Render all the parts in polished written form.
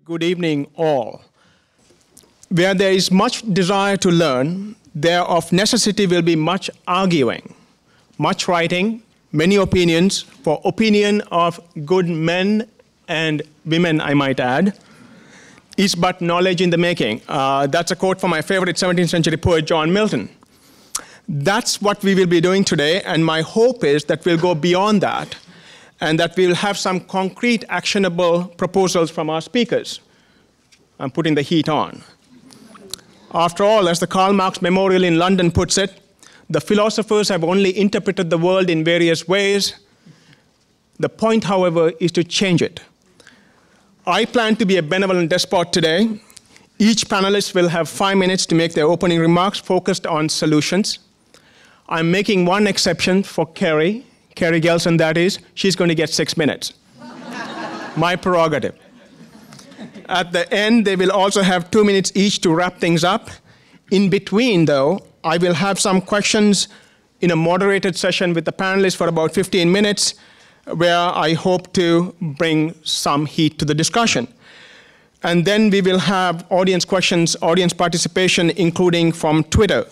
Good evening, all. Where there is much desire to learn, there of necessity will be much arguing, much writing, many opinions, for opinion of good men and women, I might add, is but knowledge in the making. That's a quote from my favorite 17th century poet, John Milton. That's what we will be doing today, and my hope is that we'll go beyond that, and that we'll have some concrete, actionable proposals from our speakers. I'm putting the heat on. After all, as the Karl Marx Memorial in London puts it, the philosophers have only interpreted the world in various ways. The point, however, is to change it. I plan to be a benevolent despot today. Each panelist will have 5 minutes to make their opening remarks focused on solutions. I'm making one exception for Kerry Gelson, that is. She's going to get 6 minutes. My prerogative. At the end, they will also have 2 minutes each to wrap things up. In between, though, I will have some questions in a moderated session with the panelists for about 15 minutes, where I hope to bring some heat to the discussion. And then we will have audience questions, audience participation, including from Twitter.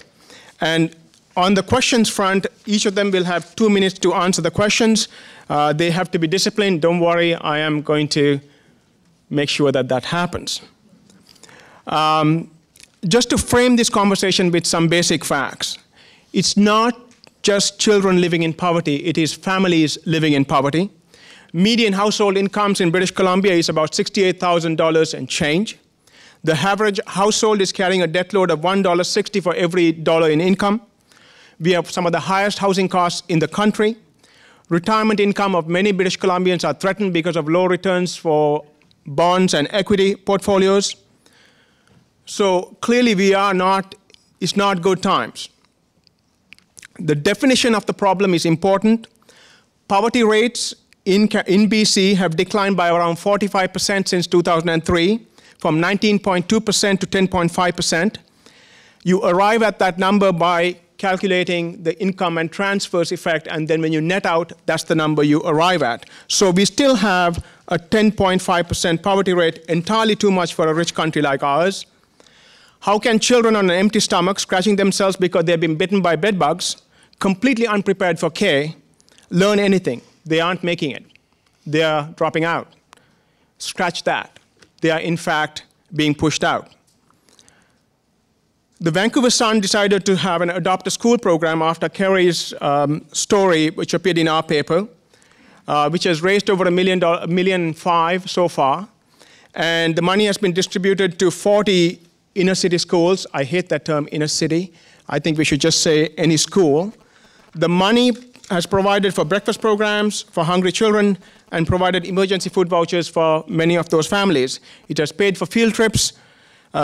And on the questions front, each of them will have 2 minutes to answer the questions. They have to be disciplined. Don't worry, I am going to make sure that that happens. Just to frame this conversation with some basic facts, it's not just children living in poverty, it is families living in poverty. Median household incomes in British Columbia is about $68,000 and change. The average household is carrying a debt load of $1.60 for every dollar in income. We have some of the highest housing costs in the country. Retirement income of many British Columbians are threatened because of low returns for bonds and equity portfolios. So clearly it's not good times. The definition of the problem is important. Poverty rates in BC have declined by around 45% since 2003, from 19.2% to 10.5%. You arrive at that number by calculating the income and transfers effect, and then when you net out, that's the number you arrive at. So we still have a 10.5% poverty rate, entirely too much for a rich country like ours. How can children on an empty stomach, scratching themselves because they've been bitten by bedbugs, completely unprepared for care, learn anything? They aren't making it. They are dropping out. Scratch that. They are, in fact, being pushed out. The Vancouver Sun decided to have an adopt a school program after Kerry's story, which appeared in our paper, which has raised over $1.5 million so far. And the money has been distributed to 40 inner city schools. I hate that term, inner city. I think we should just say any school. The money has provided for breakfast programs for hungry children and provided emergency food vouchers for many of those families. It has paid for field trips,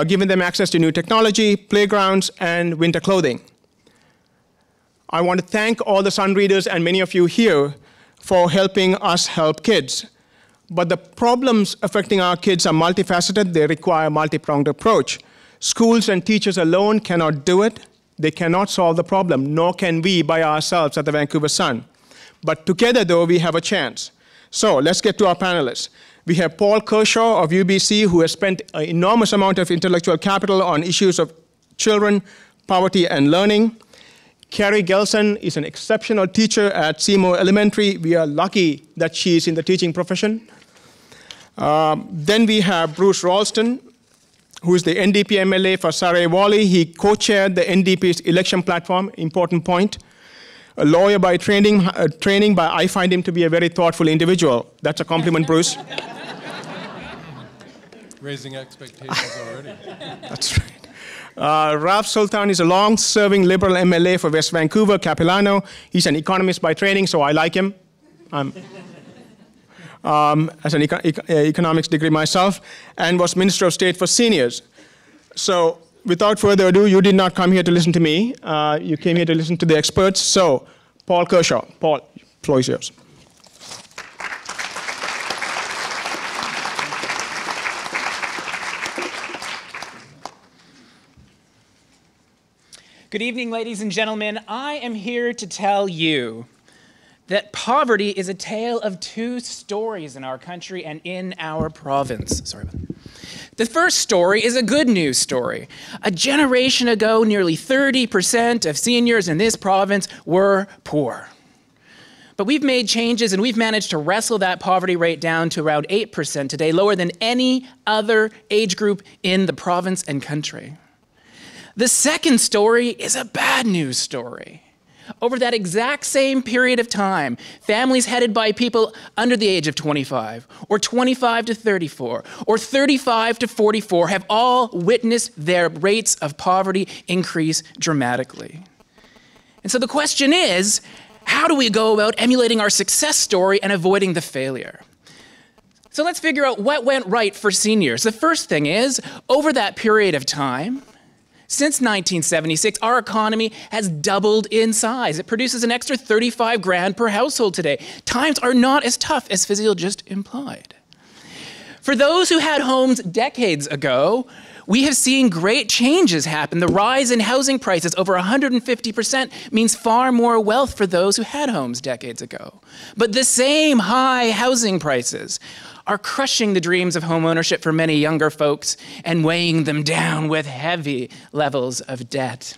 given them access to new technology, playgrounds, and winter clothing. I want to thank all the Sun readers and many of you here for helping us help kids. But the problems affecting our kids are multifaceted. They require a multi-pronged approach. Schools and teachers alone cannot do it. They cannot solve the problem, nor can we by ourselves at the Vancouver Sun. But together, though, we have a chance. So let's get to our panelists. We have Paul Kershaw of UBC, who has spent an enormous amount of intellectual capital on issues of children, poverty, and learning. Kerry Gelson is an exceptional teacher at Seymour Elementary. We are lucky that she is in the teaching profession. Then we have Bruce Ralston, who is the NDP MLA for Surrey Whalley. He co-chaired the NDP's election platform, important point. A lawyer by training, but I find him to be a very thoughtful individual. That's a compliment, Bruce. Raising expectations already. That's right. Ralph Sultan is a long-serving Liberal MLA for West Vancouver, Capilano. He's an economist by training, so I like him. As an economics degree myself, and was Minister of State for Seniors. So without further ado, you did not come here to listen to me. You came here to listen to the experts. So Paul Kershaw. Paul, the floor is yours. Good evening, ladies and gentlemen. I am here to tell you that poverty is a tale of two stories in our country and in our province. Sorry about that. The first story is a good news story. A generation ago, nearly 30% of seniors in this province were poor. But we've made changes and we've managed to wrestle that poverty rate down to around 8% today, lower than any other age group in the province and country. The second story is a bad news story. Over that exact same period of time, families headed by people under the age of 25, or 25 to 34, or 35 to 44 have all witnessed their rates of poverty increase dramatically. And so the question is, how do we go about emulating our success story and avoiding the failure? So let's figure out what went right for seniors. The first thing is, over that period of time, since 1976, our economy has doubled in size. It produces an extra 35 grand per household today. Times are not as tough as Fazil just implied. For those who had homes decades ago, we have seen great changes happen. The rise in housing prices over 150% means far more wealth for those who had homes decades ago. But the same high housing prices are crushing the dreams of homeownership for many younger folks and weighing them down with heavy levels of debt.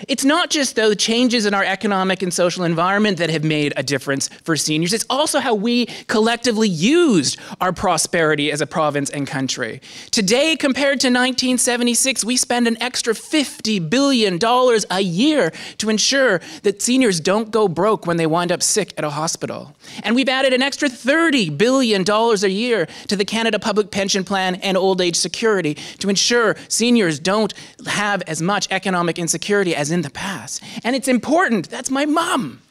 It's not just the changes in our economic and social environment that have made a difference for seniors. It's also how we collectively used our prosperity as a province and country. Today, compared to 1976, we spend an extra $50 billion a year to ensure that seniors don't go broke when they wind up sick at a hospital. And we've added an extra $30 billion a year to the Canada Public Pension Plan and Old Age Security to ensure seniors don't have as much economic insecurity as in the past. And it's important. That's my mom.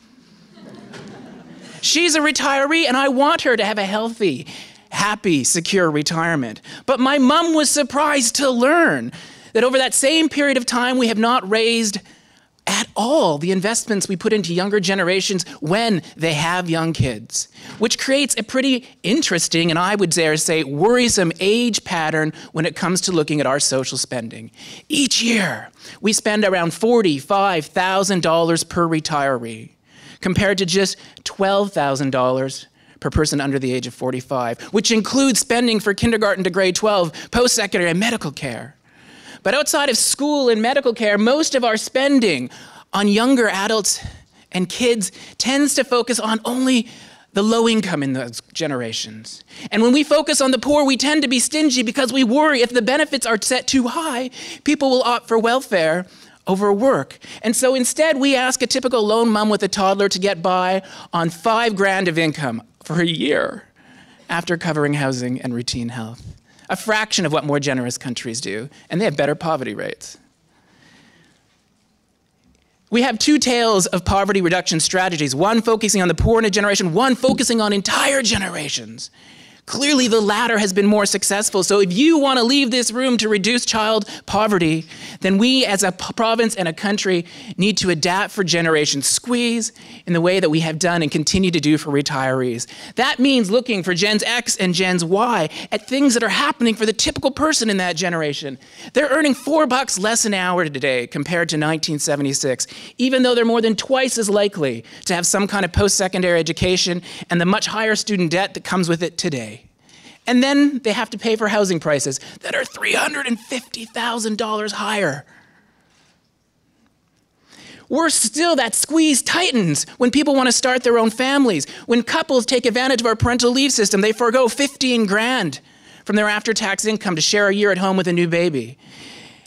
She's a retiree, and I want her to have a healthy, happy, secure retirement. But my mom was surprised to learn that over that same period of time, we have not raised at all the investments we put into younger generations when they have young kids, which creates a pretty interesting, and I would dare say worrisome age pattern when it comes to looking at our social spending. Each year, we spend around $45,000 per retiree, compared to just $12,000 per person under the age of 45, which includes spending for kindergarten to grade 12, post-secondary, and medical care. But outside of school and medical care, most of our spending on younger adults and kids tends to focus on only the low income in those generations. And when we focus on the poor, we tend to be stingy because we worry if the benefits are set too high, people will opt for welfare over work. And so instead, we ask a typical lone mom with a toddler to get by on $5 grand of income for a year after covering housing and routine health. A fraction of what more generous countries do, and they have better poverty rates. We have two tales of poverty reduction strategies, one focusing on the poor in a generation, one focusing on entire generations. Clearly, the latter has been more successful. So if you want to leave this room to reduce child poverty, then we as a province and a country need to adapt for Generation Squeeze in the way that we have done and continue to do for retirees. That means looking for Gens X and Gens Y at things that are happening for the typical person in that generation. They're earning $4 less an hour today compared to 1976, even though they're more than twice as likely to have some kind of post-secondary education and the much higher student debt that comes with it today. And then they have to pay for housing prices that are $350,000 higher. Worse still, that squeeze tightens when people want to start their own families. When couples take advantage of our parental leave system, they forego 15 grand from their after-tax income to share a year at home with a new baby.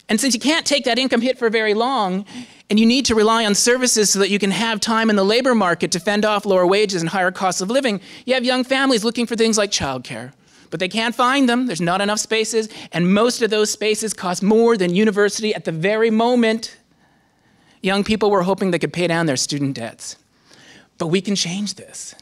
And since you can't take that income hit for very long, and you need to rely on services so that you can have time in the labor market to fend off lower wages and higher costs of living, you have young families looking for things like childcare. But they can't find them, there's not enough spaces, and most of those spaces cost more than university at the very moment young people were hoping they could pay down their student debts. But we can change this.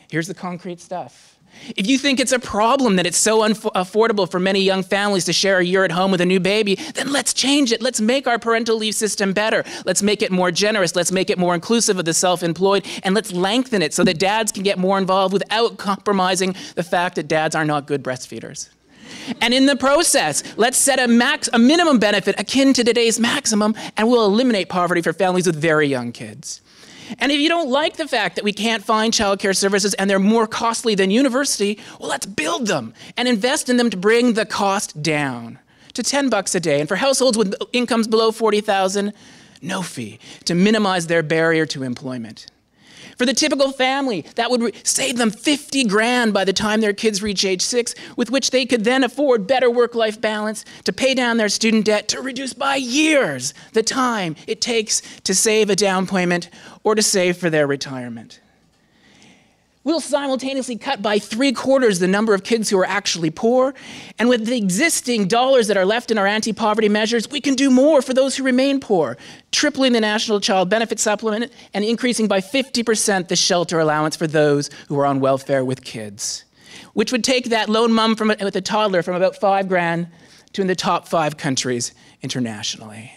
Here's the concrete stuff. If you think it's a problem that it's so affordable for many young families to share a year at home with a new baby, then let's change it. Let's make our parental leave system better. Let's make it more generous. Let's make it more inclusive of the self-employed, and let's lengthen it so that dads can get more involved without compromising the fact that dads are not good breastfeeders. And in the process, let's set a minimum benefit akin to today's maximum, and we'll eliminate poverty for families with very young kids. And if you don't like the fact that we can't find childcare services and they're more costly than university, well, let's build them and invest in them to bring the cost down to $10 a day. And for households with incomes below $40,000, no fee to minimize their barrier to employment. For the typical family, that would save them 50 grand by the time their kids reach age 6, with which they could then afford better work-life balance, to pay down their student debt, to reduce by years the time it takes to save a down payment or to save for their retirement. We'll simultaneously cut by 3/4 the number of kids who are actually poor, and with the existing dollars that are left in our anti-poverty measures, we can do more for those who remain poor, tripling the National Child Benefit Supplement and increasing by 50% the shelter allowance for those who are on welfare with kids, which would take that lone mom with a toddler from about 5 grand to in the top 5 countries internationally.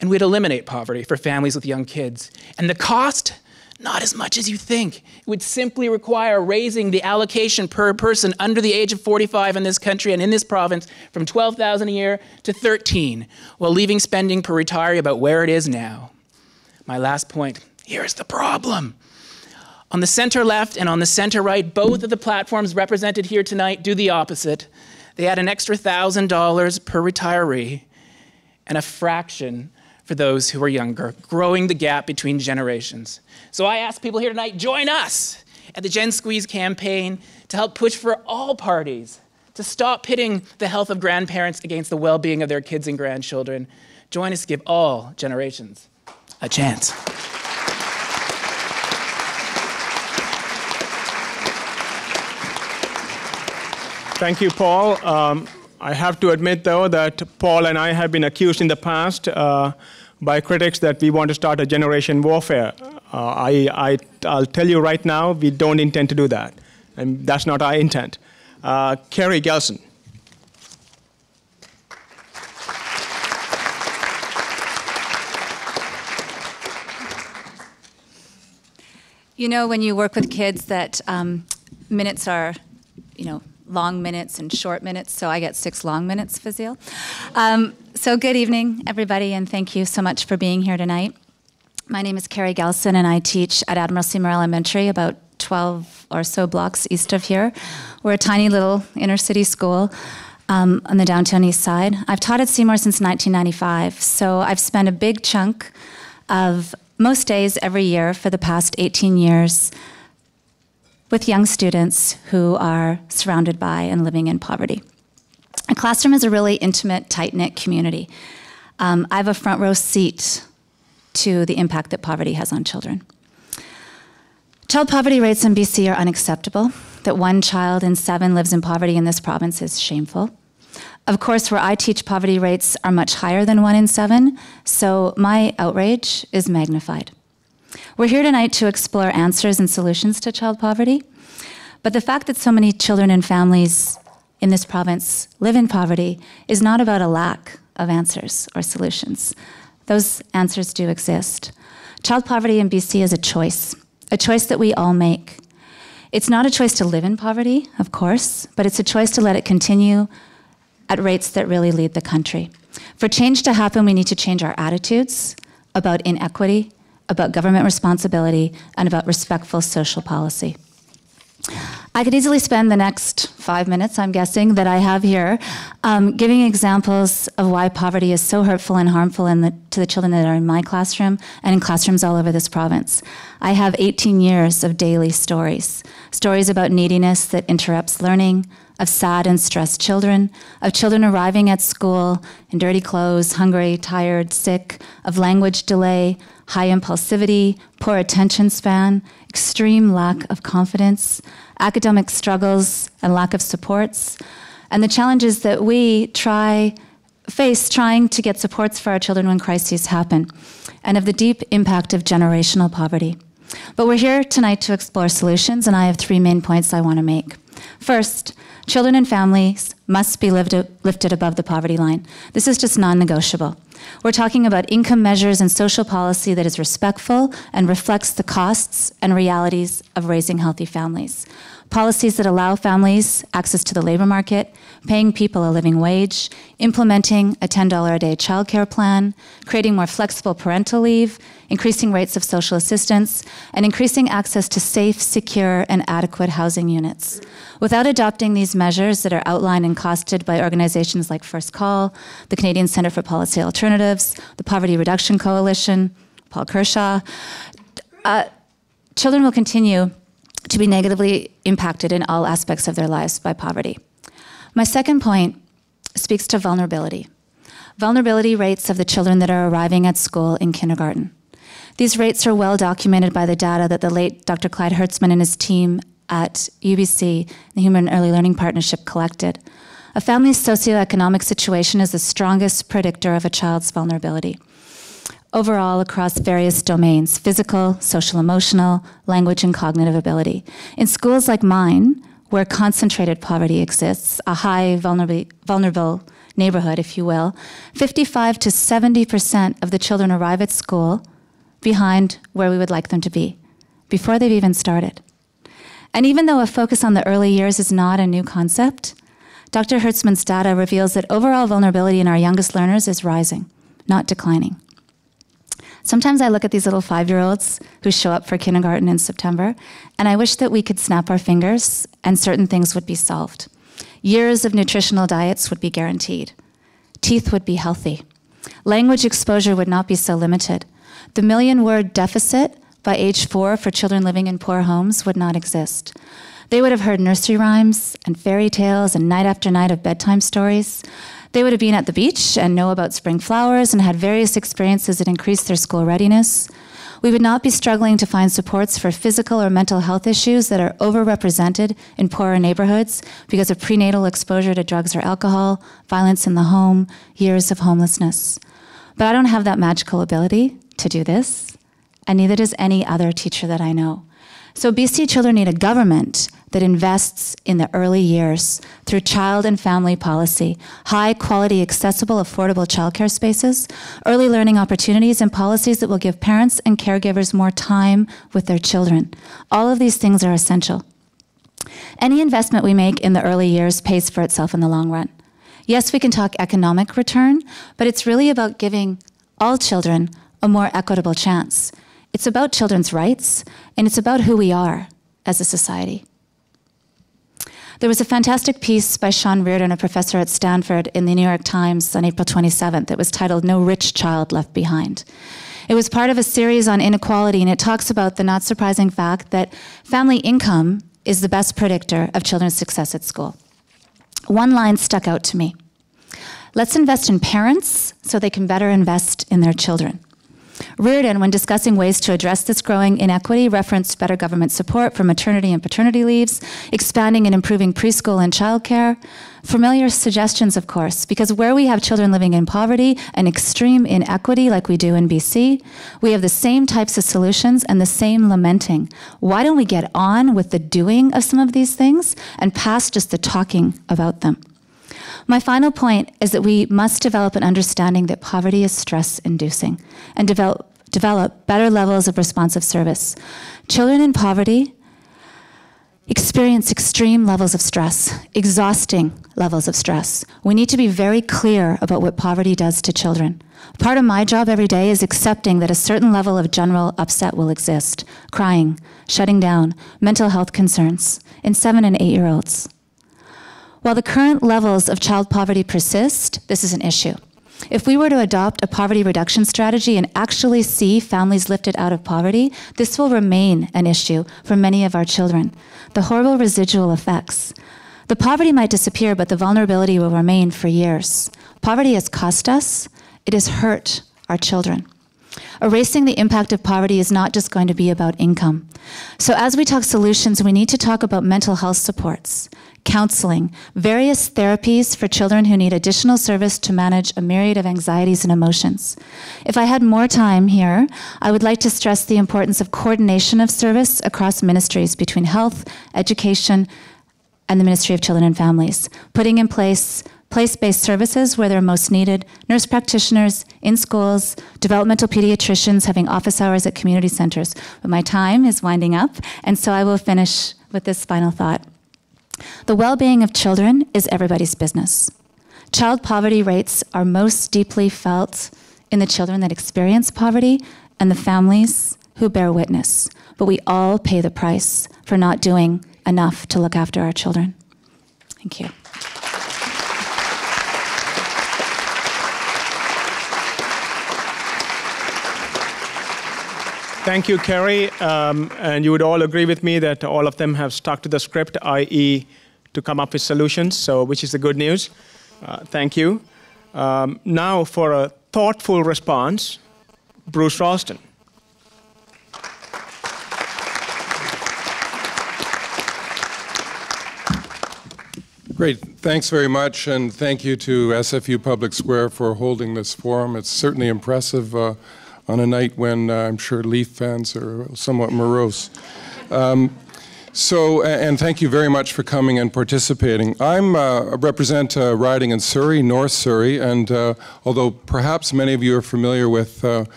And we'd eliminate poverty for families with young kids. And the cost? Not as much as you think. It would simply require raising the allocation per person under the age of 45 in this country and in this province from $12,000 a year to $13,000, while leaving spending per retiree about where it is now. My last point, here's the problem. On the center left and on the center right, both of the platforms represented here tonight do the opposite. They add an extra $1,000 per retiree and a fraction for those who are younger, growing the gap between generations. So I ask people here tonight, join us at the Gen Squeeze campaign to help push for all parties to stop pitting the health of grandparents against the well-being of their kids and grandchildren. Join us to give all generations a chance. Thank you, Paul. I have to admit, though, that Paul and I have been accused in the past by critics that we want to start a generation warfare. I'll tell you right now, we don't intend to do that. And that's not our intent. Kerry Gelson. You know, when you work with kids that minutes are, long minutes and short minutes, so I get 6 long minutes, Fazil. So good evening, everybody, and thank you so much for being here tonight. My name is Kerry Gelson, and I teach at Admiral Seymour Elementary, about 12 or so blocks east of here. We're a tiny little inner-city school on the downtown east side. I've taught at Seymour since 1995, so I've spent a big chunk of most days every year for the past 18 years with young students who are surrounded by and living in poverty. A classroom is a really intimate, tight-knit community. I have a front row seat to the impact that poverty has on children. Child poverty rates in BC are unacceptable. That 1 child in 7 lives in poverty in this province is shameful. Of course, where I teach, poverty rates are much higher than 1 in 7, so my outrage is magnified. We're here tonight to explore answers and solutions to child poverty, but the fact that so many children and families in this province live in poverty is not about a lack of answers or solutions. Those answers do exist. Child poverty in BC is a choice that we all make. It's not a choice to live in poverty, of course, but it's a choice to let it continue at rates that really lead the country. For change to happen, we need to change our attitudes about inequity, about government responsibility, and about respectful social policy. I could easily spend the next 5 minutes, I'm guessing, that I have here, giving examples of why poverty is so hurtful and harmful to the children that are in my classroom and in classrooms all over this province. I have 18 years of daily stories about neediness that interrupts learning, of sad and stressed children, of children arriving at school in dirty clothes, hungry, tired, sick, of language delay, high impulsivity, poor attention span, extreme lack of confidence, academic struggles and lack of supports, and the challenges that we face trying to get supports for our children when crises happen, and of the deep impact of generational poverty. But we're here tonight to explore solutions, and I have 3 main points I want to make. First, children and families must be lifted above the poverty line. This is just non-negotiable. We're talking about income measures and social policy that is respectful and reflects the costs and realities of raising healthy families. policies that allow families access to the labor market, paying people a living wage, implementing a $10 a day childcare plan, creating more flexible parental leave, increasing rates of social assistance, and increasing access to safe, secure, and adequate housing units. Without adopting these measures that are outlined and costed by organizations like First Call, the Canadian Centre for Policy Alternatives, the Poverty Reduction Coalition, Paul Kershaw, children will continue to be negatively impacted in all aspects of their lives by poverty. My second point speaks to vulnerability. Vulnerability rates of the children that are arriving at school in kindergarten. These rates are well documented by the data that the late Dr. Clyde Hertzman and his team at UBC, the Human Early Learning Partnership, collected. A family's socioeconomic situation is the strongest predictor of a child's vulnerability. Overall, across various domains, physical, social, emotional, language, and cognitive ability. In schools like mine, where concentrated poverty exists, a high vulnerable neighborhood, if you will, 55 to 70% of the children arrive at school behind where we would like them to be, before they've even started. And even though a focus on the early years is not a new concept, Dr. Hertzman's data reveals that overall vulnerability in our youngest learners is rising, not declining. Sometimes I look at these little 5-year-olds who show up for kindergarten in September, and I wish that we could snap our fingers and certain things would be solved. Years of nutritional diets would be guaranteed. Teeth would be healthy. Language exposure would not be so limited. The million-word deficit by age 4 for children living in poor homes would not exist. They would have heard nursery rhymes and fairy tales and night after night of bedtime stories. They would have been at the beach and know about spring flowers and had various experiences that increased their school readiness. We would not be struggling to find supports for physical or mental health issues that are overrepresented in poorer neighborhoods because of prenatal exposure to drugs or alcohol, violence in the home, years of homelessness. But I don't have that magical ability to do this, and neither does any other teacher that I know. So BC children need a government that invests in the early years through child and family policy, high quality, accessible, affordable childcare spaces, early learning opportunities, and policies that will give parents and caregivers more time with their children. All of these things are essential. Any investment we make in the early years pays for itself in the long run. Yes, we can talk economic return, but it's really about giving all children a more equitable chance. It's about children's rights, and it's about who we are as a society. There was a fantastic piece by Sean Reardon, a professor at Stanford, in the New York Times on April 27th that was titled "No Rich Child Left Behind." It was part of a series on inequality, and it talks about the not surprising fact that family income is the best predictor of children's success at school. One line stuck out to me. Let's invest in parents so they can better invest in their children. Reardon, when discussing ways to address this growing inequity, referenced better government support for maternity and paternity leaves, expanding and improving preschool and childcare. Familiar suggestions, of course, because where we have children living in poverty and extreme inequity like we do in BC, we have the same types of solutions and the same lamenting. Why don't we get on with the doing of some of these things and past just the talking about them? My final point is that we must develop an understanding that poverty is stress-inducing and develop better levels of responsive service. Children in poverty experience extreme levels of stress, exhausting levels of stress. We need to be very clear about what poverty does to children. Part of my job every day is accepting that a certain level of general upset will exist, crying, shutting down, mental health concerns in 7- and 8-year-olds. While the current levels of child poverty persist, this is an issue. If we were to adopt a poverty reduction strategy and actually see families lifted out of poverty, this will remain an issue for many of our children. The horrible residual effects. The poverty might disappear, but the vulnerability will remain for years. Poverty has cost us, it has hurt our children. Erasing the impact of poverty is not just going to be about income. So as we talk solutions, we need to talk about mental health supports, counseling, various therapies for children who need additional service to manage a myriad of anxieties and emotions. If I had more time here, I would like to stress the importance of coordination of service across ministries between health, education, and the Ministry of Children and Families, putting in place place-based services where they're most needed, nurse practitioners in schools, developmental pediatricians having office hours at community centers. But my time is winding up, and so I will finish with this final thought. The well-being of children is everybody's business. Child poverty rates are most deeply felt in the children that experience poverty and the families who bear witness. But we all pay the price for not doing enough to look after our children. Thank you. Thank you, Kerry. And you would all agree with me that all of them have stuck to the script, i.e. to come up with solutions, so which is the good news. Thank you. Now for a thoughtful response, Bruce Ralston. Great. Thanks very much, and thank you to SFU Public Square for holding this forum. It's certainly impressive on a night when I'm sure Leaf fans are somewhat morose. And thank you very much for coming and participating. I represent a riding in Surrey, North Surrey, and although perhaps many of you are familiar with,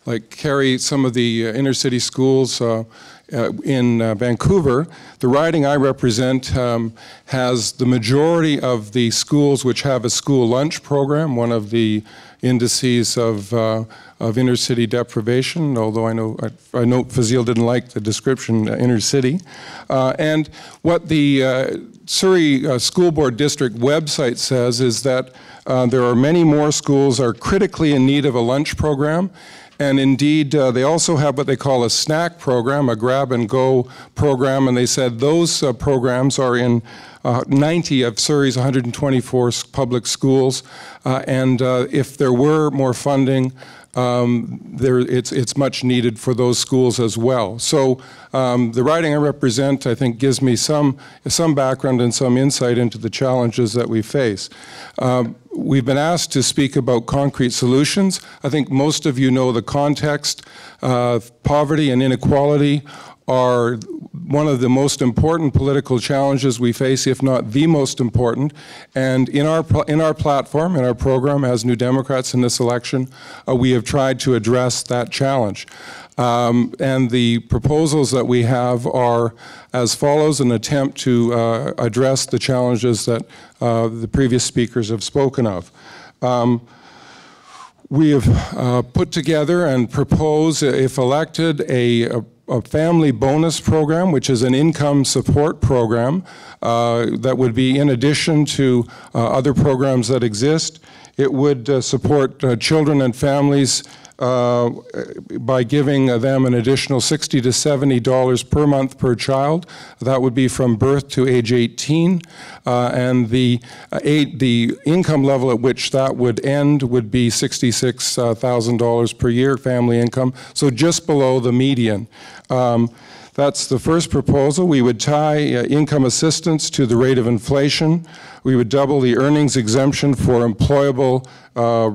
like Kerry, some of the inner city schools in Vancouver, the riding I represent has the majority of the schools which have a school lunch program, one of the indices of inner city deprivation, although I know Fazil didn't like the description inner city. And what the Surrey School Board District website says is that there are many more schools are critically in need of a lunch program. And indeed, they also have what they call a snack program, a grab-and-go program, and they said those programs are in 90 of Surrey's 124 public schools, and if there were more funding, it's much needed for those schools as well. So the riding I represent, I think, gives me some background and some insight into the challenges that we face. We've been asked to speak about concrete solutions. I think most of you know the context. Poverty and inequality are one of the most important political challenges we face, if not the most important. And in our platform, in our program as New Democrats in this election, we have tried to address that challenge. And the proposals that we have are as follows: an attempt to address the challenges that the previous speakers have spoken of. We have put together and propose, if elected, a family bonus program, which is an income support program that would be in addition to other programs that exist. It would support children and families by giving them an additional $60 to $70 per month per child. That would be from birth to age 18. And the income level at which that would end would be $66,000 per year family income, so just below the median. That's the first proposal. We would tie income assistance to the rate of inflation. We would double the earnings exemption for employable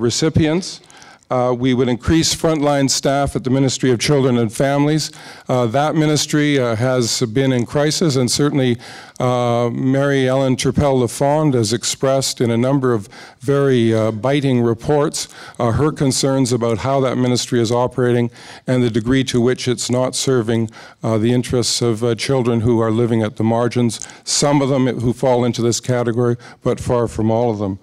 recipients. We would increase frontline staff at the Ministry of Children and Families. That ministry has been in crisis, and certainly Mary Ellen Turpel-Lafond has expressed in a number of very biting reports her concerns about how that ministry is operating and the degree to which it's not serving the interests of children who are living at the margins, some of them who fall into this category, but far from all of them.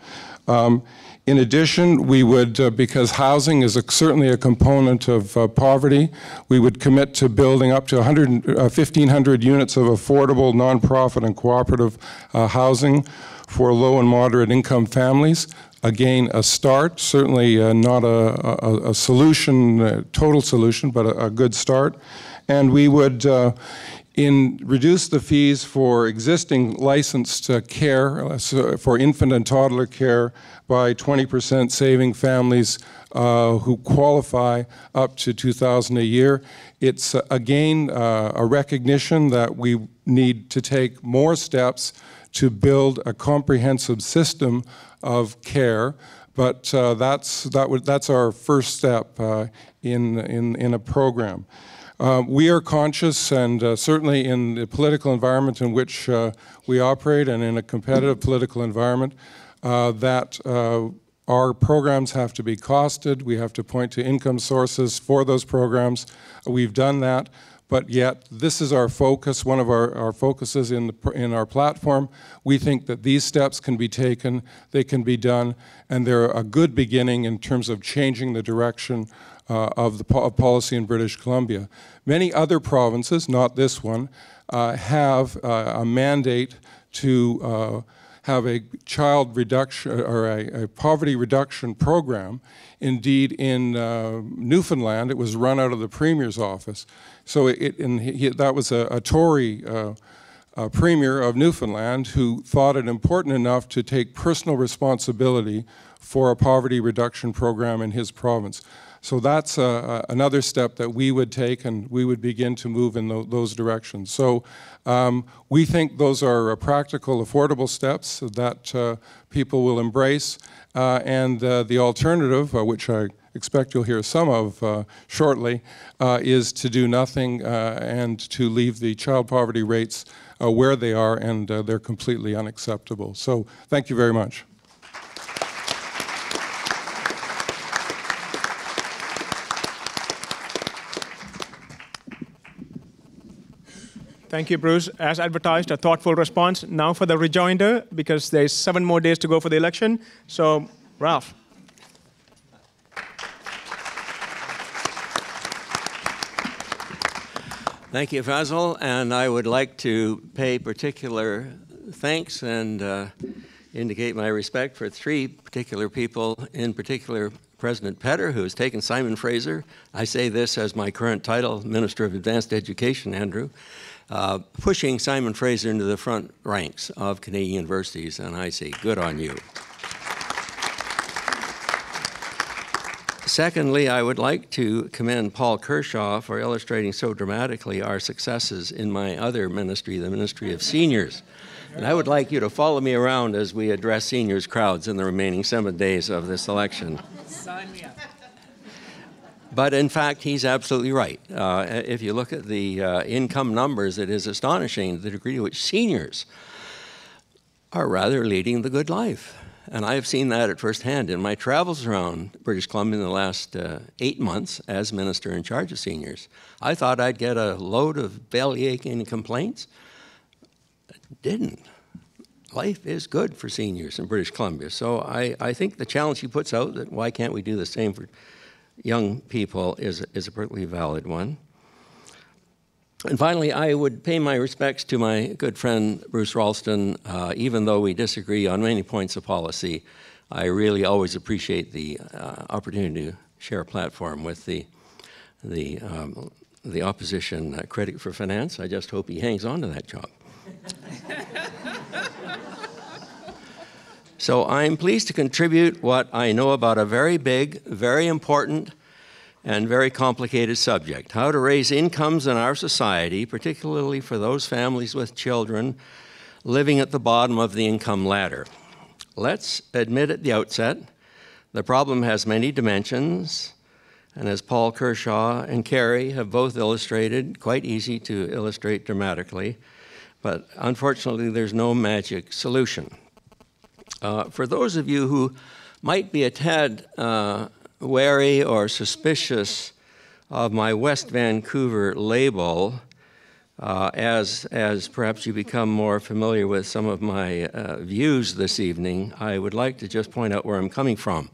In addition, we would, because housing is certainly a component of poverty, we would commit to building up to 1,500 units of affordable nonprofit and cooperative housing for low and moderate income families. Again, a start, certainly not a solution, a total solution, but a good start. And we would reduce the fees for existing licensed care, for infant and toddler care, by 20%, saving families who qualify up to $2,000 a year. It's, again, a recognition that we need to take more steps to build a comprehensive system of care, but that's our first step in a program. We are conscious, and certainly in the political environment in which we operate and in a competitive political environment, that our programs have to be costed. We have to point to income sources for those programs. We've done that, but yet this is our focus, one of our focuses in our platform. We think that these steps can be taken, they can be done, and they're a good beginning in terms of changing the direction of policy in British Columbia. Many other provinces, not this one, have a mandate to have a child reduction or a poverty reduction program. Indeed, in Newfoundland, it was run out of the Premier's office. So that was a Tory Premier of Newfoundland who thought it important enough to take personal responsibility for a poverty reduction program in his province. So that's another step that we would take, and we would begin to move in those directions. So we think those are practical, affordable steps that people will embrace. And the alternative, which I expect you'll hear some of shortly, is to do nothing and to leave the child poverty rates where they are, and they're completely unacceptable. So thank you very much. Thank you, Bruce. As advertised, a thoughtful response. Now for the rejoinder, because there's 7 more days to go for the election. So, Ralph. Thank you, Fazal. And I would like to pay particular thanks and indicate my respect for 3 particular people, in particular President Petter, who has taken Simon Fraser. I say this as my current title, Minister of Advanced Education, Andrew. Pushing Simon Fraser into the front ranks of Canadian universities, and I say good on you. Secondly, I would like to commend Paul Kershaw for illustrating so dramatically our successes in my other ministry, the Ministry of Seniors. And I would like you to follow me around as we address seniors crowds in the remaining 7 days of this election. Sign me up. But in fact, he's absolutely right. If you look at the income numbers, it is astonishing the degree to which seniors are rather leading the good life. And I've seen that at first hand in my travels around British Columbia in the last 8 months as minister in charge of seniors. I thought I'd get a load of bellyaching complaints. Didn't. Life is good for seniors in British Columbia. So I think the challenge he puts out, that why can't we do the same for young people, is a perfectly valid one. And finally, I would pay my respects to my good friend Bruce Ralston. Even though we disagree on many points of policy, I really always appreciate the opportunity to share a platform with the opposition critic for finance. I just hope he hangs on to that job. So I'm pleased to contribute what I know about a very big, very important, and very complicated subject: how to raise incomes in our society, particularly for those families with children living at the bottom of the income ladder. Let's admit at the outset, the problem has many dimensions, and as Paul Kershaw and Kerry have both illustrated, quite easy to illustrate dramatically, but unfortunately there's no magic solution. For those of you who might be a tad wary or suspicious of my West Vancouver label, as perhaps you become more familiar with some of my views this evening, I would like to just point out where I'm coming from.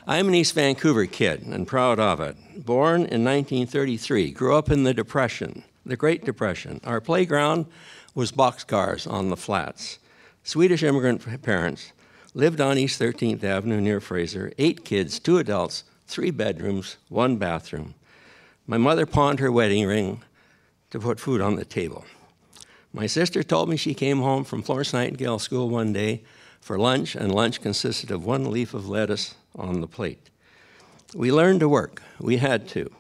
I'm an East Vancouver kid and proud of it. Born in 1933, grew up in the Depression, the Great Depression. Our playground was boxcars on the flats. Swedish immigrant parents, lived on East 13th Avenue near Fraser, 8 kids, 2 adults, 3 bedrooms, 1 bathroom. My mother pawned her wedding ring to put food on the table. My sister told me she came home from Florence Nightingale School one day for lunch, and lunch consisted of 1 leaf of lettuce on the plate. We learned to work. We had to.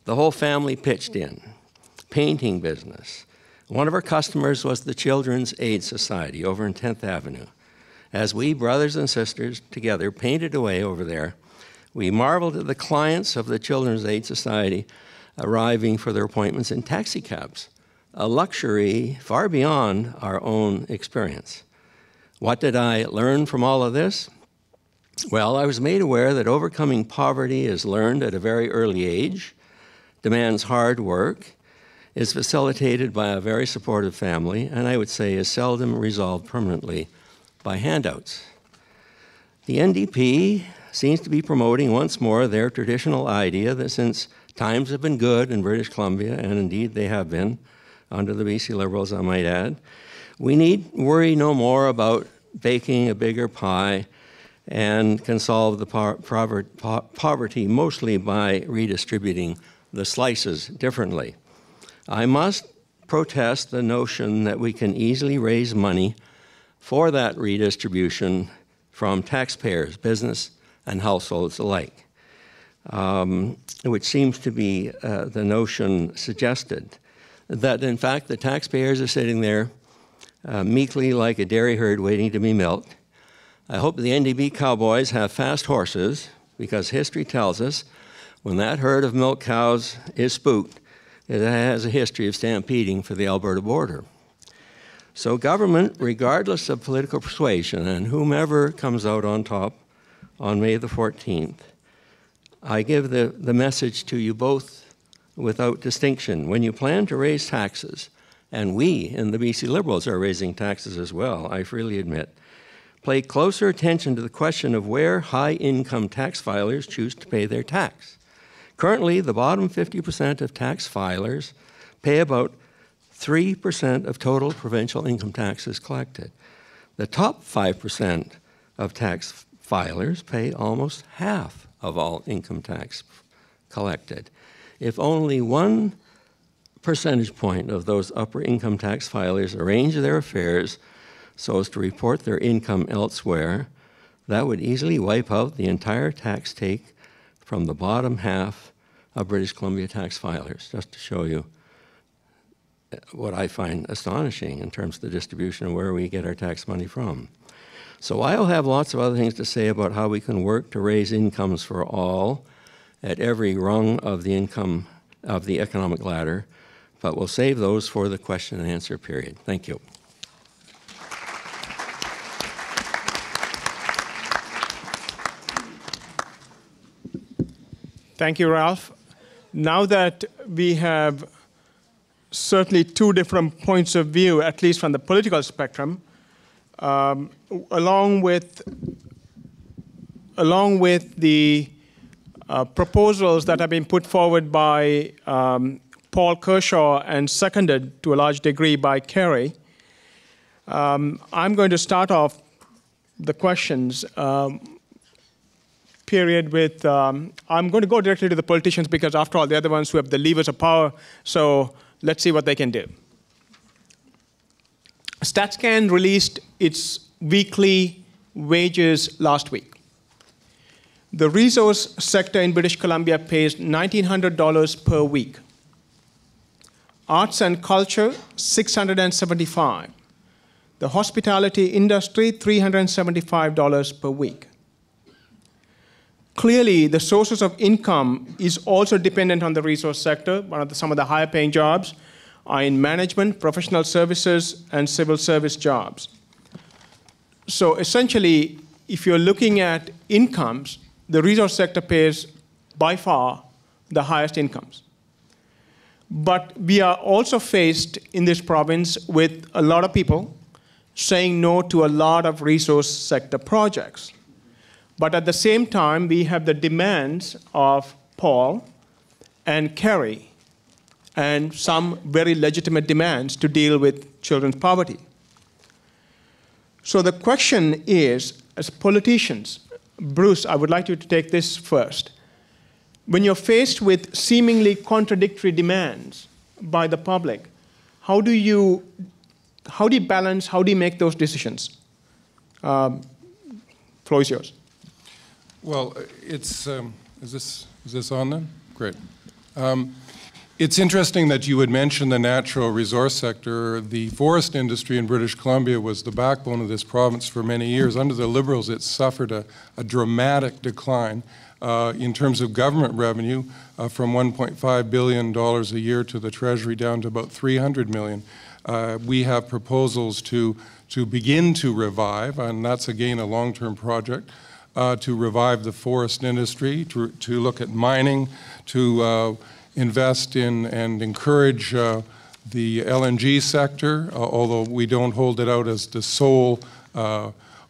The whole family pitched in. Painting business. One of our customers was the Children's Aid Society over in 10th Avenue. As we, brothers and sisters, together painted away over there, we marveled at the clients of the Children's Aid Society arriving for their appointments in taxi cabs, a luxury far beyond our own experience. What did I learn from all of this? Well, I was made aware that overcoming poverty is learned at a very early age, demands hard work, is facilitated by a very supportive family, and I would say is seldom resolved permanently by handouts. The NDP seems to be promoting once more their traditional idea that since times have been good in British Columbia, and indeed they have been, under the BC Liberals, I might add, we need worry no more about baking a bigger pie and can solve the poverty mostly by redistributing the slices differently. I must protest the notion that we can easily raise money for that redistribution from taxpayers, business and households alike, which seems to be the notion suggested, that in fact the taxpayers are sitting there meekly like a dairy herd waiting to be milked. I hope the NDP cowboys have fast horses, because history tells us when that herd of milk cows is spooked, it has a history of stampeding for the Alberta border. So government, regardless of political persuasion, and whomever comes out on top on May the 14th, I give the message to you both without distinction. When you plan to raise taxes, and we in the BC Liberals are raising taxes as well, I freely admit, pay closer attention to the question of where high-income tax filers choose to pay their tax. Currently, the bottom 50% of tax filers pay about 3% of total provincial income taxes collected. The top 5% of tax filers pay almost half of all income tax collected. If only 1 percentage point of those upper income tax filers arrange their affairs so as to report their income elsewhere, that would easily wipe out the entire tax take from the bottom half of British Columbia tax filers, just to show you what I find astonishing in terms of the distribution of where we get our tax money from. So I'll have lots of other things to say about how we can work to raise incomes for all at every rung of the income of the economic ladder, but we'll save those for the question and answer period. Thank you. Thank you, Ralph. Now that we have certainly two different points of view, at least from the political spectrum, along with the proposals that have been put forward by Paul Kershaw and seconded to a large degree by Kerry, I'm going to start off the questions period with, I'm going to go directly to the politicians because after all, they're the ones who have the levers of power, so let's see what they can do. StatsCan released its weekly wages last week. The resource sector in British Columbia pays $1,900 per week. Arts and culture, $675. The hospitality industry, $375 per week. Clearly, the sources of income is also dependent on the resource sector. Some of the higher paying jobs are in management, professional services, and civil service jobs. So essentially, if you're looking at incomes, the resource sector pays by far the highest incomes. But we are also faced in this province with a lot of people saying no to a lot of resource sector projects. But at the same time, we have the demands of Paul and Kerry and some very legitimate demands to deal with children's poverty. So the question is, as politicians, Bruce, I would like you to take this first. When you're faced with seemingly contradictory demands by the public, how do you balance, how do you make those decisions? Floor is yours. Well, it's, is this on then? Great. It's interesting that you would mention the natural resource sector. The forest industry in British Columbia was the backbone of this province for many years. Under the Liberals, it suffered a dramatic decline in terms of government revenue from $1.5 billion a year to the Treasury down to about $300 million. We have proposals to begin to revive, and that's again a long-term project, to revive the forest industry, to look at mining, to invest in and encourage the LNG sector, although we don't hold it out as the sole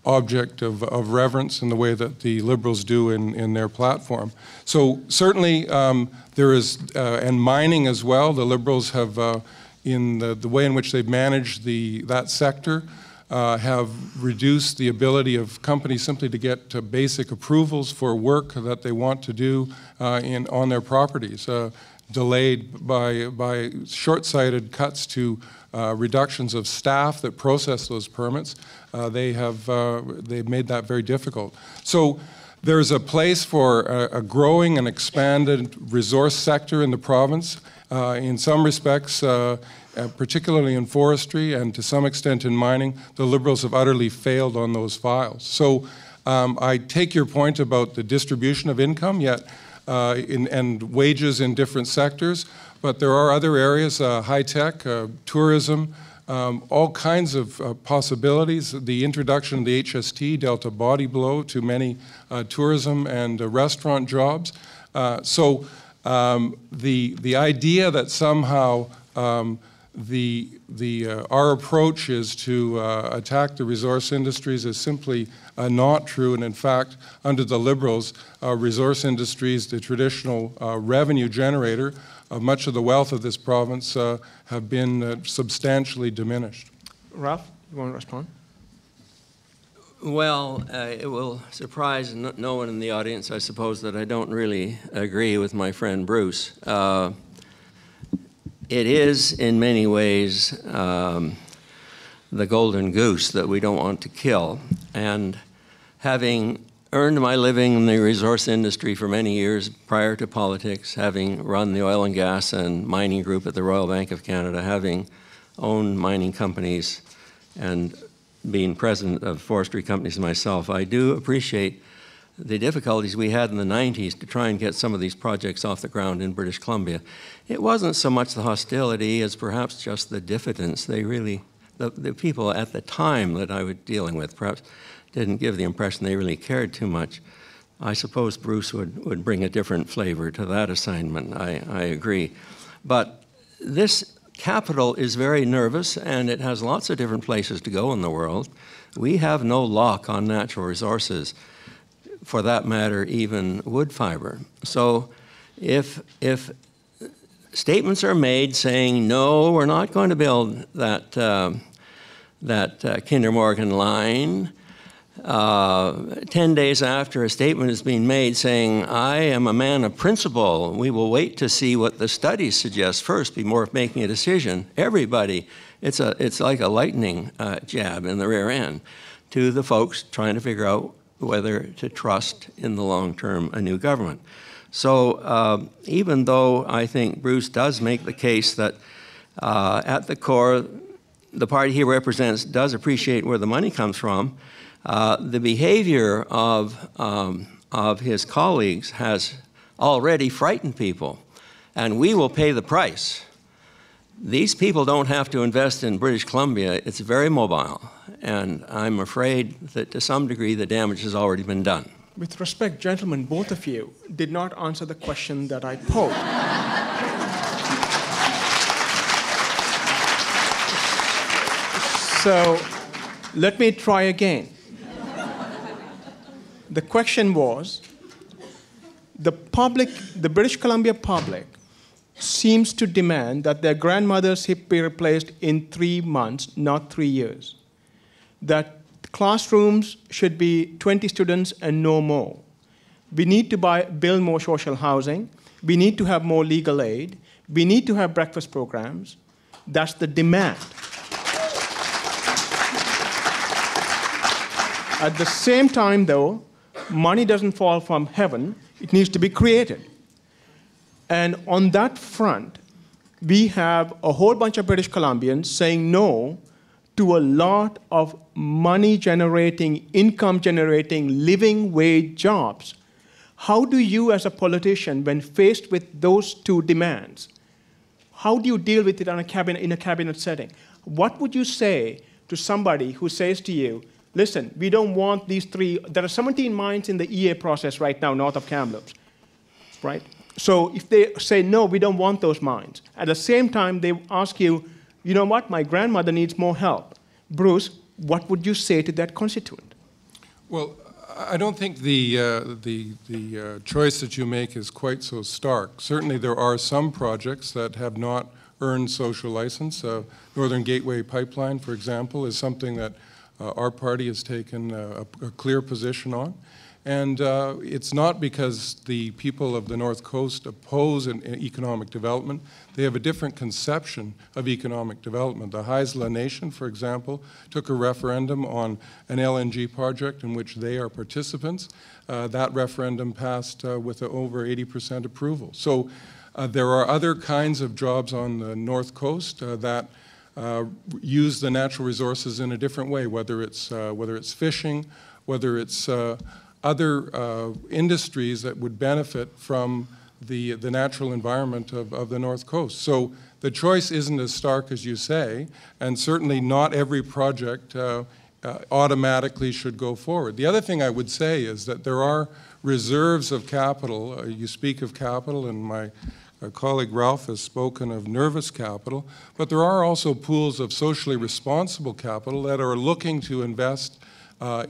object of reverence in the way that the Liberals do in their platform. So certainly there is, and mining as well, the Liberals have, in the way in which they've managed that sector, have reduced the ability of companies simply to get basic approvals for work that they want to do on their properties, delayed by short-sighted cuts to reductions of staff that process those permits. They've made that very difficult. So there's a place for a growing and expanded resource sector in the province. In some respects, particularly in forestry and to some extent in mining, the Liberals have utterly failed on those files. So I take your point about the distribution of income, yet and wages in different sectors, but there are other areas, high tech, tourism, all kinds of possibilities. The introduction of the HST dealt a body blow to many tourism and restaurant jobs. So the idea that somehow our approach is to attack the resource industries is simply not true, and in fact, under the Liberals, resource industries, the traditional revenue generator of much of the wealth of this province, have been substantially diminished. Ralph, you want to respond? Well, it will surprise no one in the audience, I suppose, that I don't really agree with my friend Bruce. It is, in many ways, the golden goose that we don't want to kill. And having earned my living in the resource industry for many years prior to politics, having run the oil and gas and mining group at the Royal Bank of Canada, having owned mining companies and being president of forestry companies myself, I do appreciate the difficulties we had in the 90s to try and get some of these projects off the ground in British Columbia. It wasn't so much the hostility as perhaps just the diffidence. They really, the people at the time that I was dealing with perhaps didn't give the impression they really cared too much. I suppose Bruce would bring a different flavor to that assignment, I agree. But this capital is very nervous, and it has lots of different places to go in the world. We have no lock on natural resources, for that matter, even wood fiber. So if statements are made saying, no, we're not going to build that Kinder Morgan line, 10 days after a statement is being made saying, I am a man of principle, we will wait to see what the studies suggest first before making a decision. Everybody, it's like a lightning jab in the rear end to the folks trying to figure out whether to trust in the long term a new government. So even though I think Bruce does make the case that at the core, the party he represents does appreciate where the money comes from, the behavior of his colleagues has already frightened people, and we will pay the price. These people don't have to invest in British Columbia. It's very mobile, and I'm afraid that to some degree the damage has already been done. With respect, gentlemen, both of you did not answer the question that I posed. So let me try again. The question was, the British Columbia public seems to demand that their grandmother's hip be replaced in 3 months, not 3 years. That classrooms should be 20 students and no more. We need to build more social housing. We need to have more legal aid. We need to have breakfast programs. That's the demand. At the same time, though, money doesn't fall from heaven. It needs to be created. And on that front, we have a whole bunch of British Columbians saying no to a lot of money-generating, income-generating, living wage jobs. How do you, as a politician, when faced with those two demands, how do you deal with it in a cabinet setting? What would you say to somebody who says to you, listen, we don't want these three. There are 17 mines in the EA process right now north of Kamloops, right? So if they say, no, we don't want those mines, at the same time, they ask you, you know what, my grandmother needs more help. Bruce, what would you say to that constituent? Well, I don't think the choice that you make is quite so stark. Certainly there are some projects that have not earned social license. Northern Gateway Pipeline, for example, is something that our party has taken a clear position on. And it's not because the people of the North Coast oppose an economic development. They have a different conception of economic development. The Haisla Nation, for example, took a referendum on an LNG project in which they are participants. That referendum passed with over 80% approval. So there are other kinds of jobs on the North Coast that use the natural resources in a different way, whether it's fishing, whether it's other industries that would benefit from the natural environment of the North Coast. So the choice isn't as stark as you say, and certainly not every project automatically should go forward. The other thing I would say is that there are reserves of capital. You speak of capital, and my colleague Ralph has spoken of nervous capital, but there are also pools of socially responsible capital that are looking to invest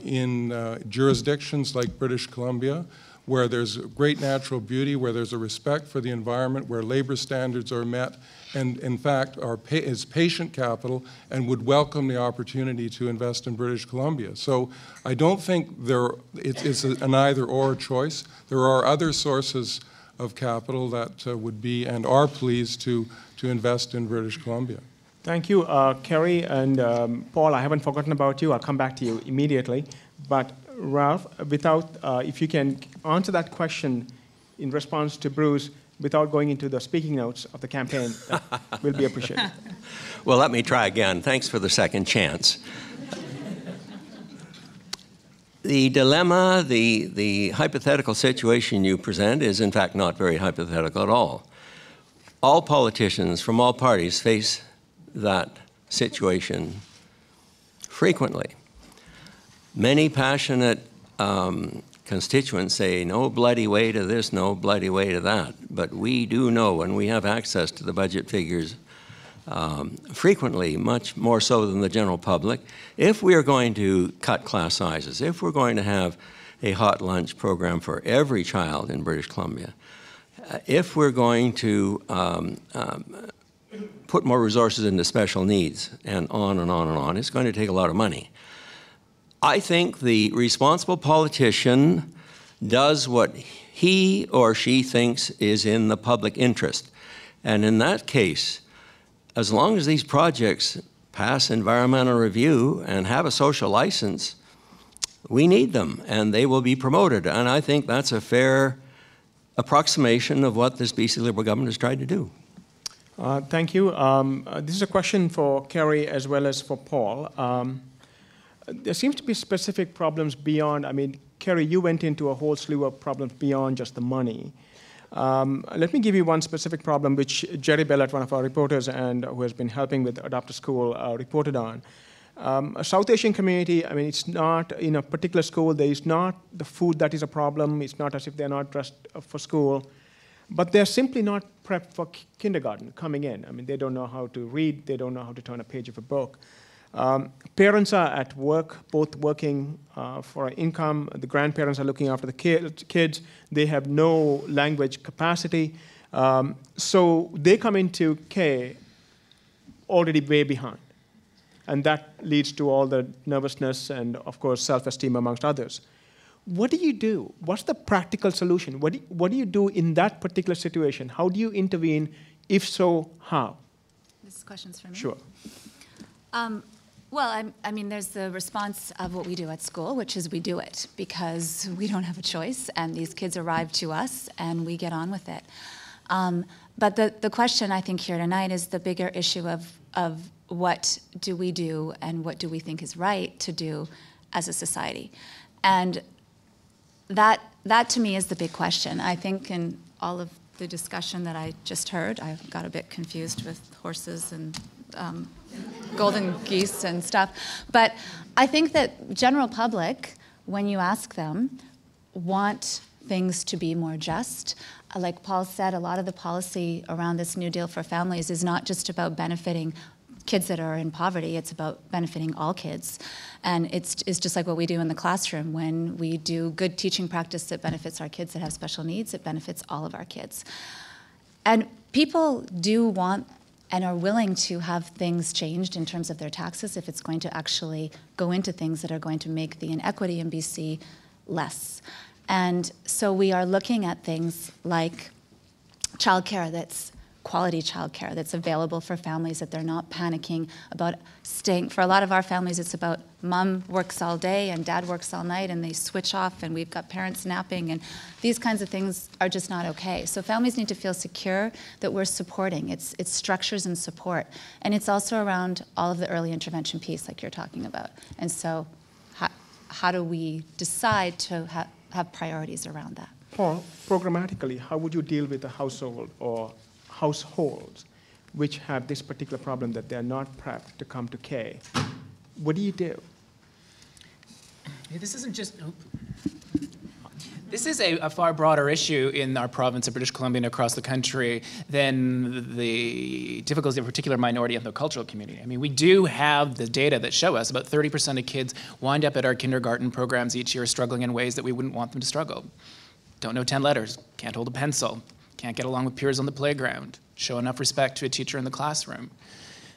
in jurisdictions like British Columbia, where there's great natural beauty, where there's a respect for the environment, where labor standards are met, and in fact is patient capital and would welcome the opportunity to invest in British Columbia. So I don't think it's an either-or choice. There are other sources of capital that would be and are pleased to invest in British Columbia. Thank you, Kerry and Paul. I haven't forgotten about you. I'll come back to you immediately. But Ralph, if you can answer that question in response to Bruce without going into the speaking notes of the campaign, that will be appreciated. Well, let me try again. Thanks for the second chance. The dilemma, the hypothetical situation you present is in fact not very hypothetical at all. All politicians from all parties face that situation frequently. Many passionate constituents say, no bloody way to this, no bloody way to that. But we do know, and we have access to the budget figures frequently, much more so than the general public, if we are going to cut class sizes, if we're going to have a hot lunch program for every child in British Columbia, if we're going to put more resources into special needs, and on and on and on, it's going to take a lot of money. I think the responsible politician does what he or she thinks is in the public interest. And in that case, as long as these projects pass environmental review and have a social license, we need them, and they will be promoted. And I think that's a fair approximation of what this BC Liberal government has tried to do. Thank you. This is a question for Kerry as well as for Paul. There seems to be specific problems beyond, Kerry, you went into a whole slew of problems beyond just the money. Let me give you one specific problem which Jerry Bellett, one of our reporters and who has been helping with Adopt a School, reported on. A South Asian community, it's not in a particular school, there is not the food that is a problem, it's not as if they're not dressed for school, but they're simply not prepped for kindergarten coming in. They don't know how to read, they don't know how to turn a page of a book. Parents are at work, both working for income. The grandparents are looking after the kids. They have no language capacity. So they come into K already way behind. And that leads to all the nervousness and, of course, self-esteem amongst others. What do you do? What's the practical solution? What do you do in that particular situation? How do you intervene? If so, how? This question's for me? Sure. Well, there's the response of what we do at school, which is we do it because we don't have a choice, and these kids arrive to us, and we get on with it. But the question, I think, here tonight is the bigger issue of what do we do and what do we think is right to do as a society. And that to me is the big question. I think in all of the discussion that I just heard, I got a bit confused with horses and golden geese and stuff. But I think that general public, when you ask them, want things to be more just. Like Paul said, a lot of the policy around this New Deal for families is not just about benefiting kids that are in poverty, it's about benefiting all kids. And it's just like what we do in the classroom. When we do good teaching practice that benefits our kids that have special needs, it benefits all of our kids. And people do want and are willing to have things changed in terms of their taxes if it's going to actually go into things that are going to make the inequity in BC less. And so we are looking at things like childcare that's quality childcare that's available for families, that they're not panicking about staying. For a lot of our families, it's about mom works all day and dad works all night and they switch off and we've got parents napping, and these kinds of things are just not okay. So families need to feel secure that we're supporting. It's structures and support. And it's also around all of the early intervention piece like you're talking about. And so how do we decide to have priorities around that? Paul, programmatically, how would you deal with a household or households which have this particular problem that they're not prepped to come to care? What do you do? This isn't just... This is a far broader issue in our province of British Columbia and across the country than the difficulties of a particular minority of the cultural community. I mean, we do have the data that show us about 30% of kids wind up at our kindergarten programs each year struggling in ways that we wouldn't want them to struggle. Don't know 10 letters, can't hold a pencil, can't get along with peers on the playground, show enough respect to a teacher in the classroom.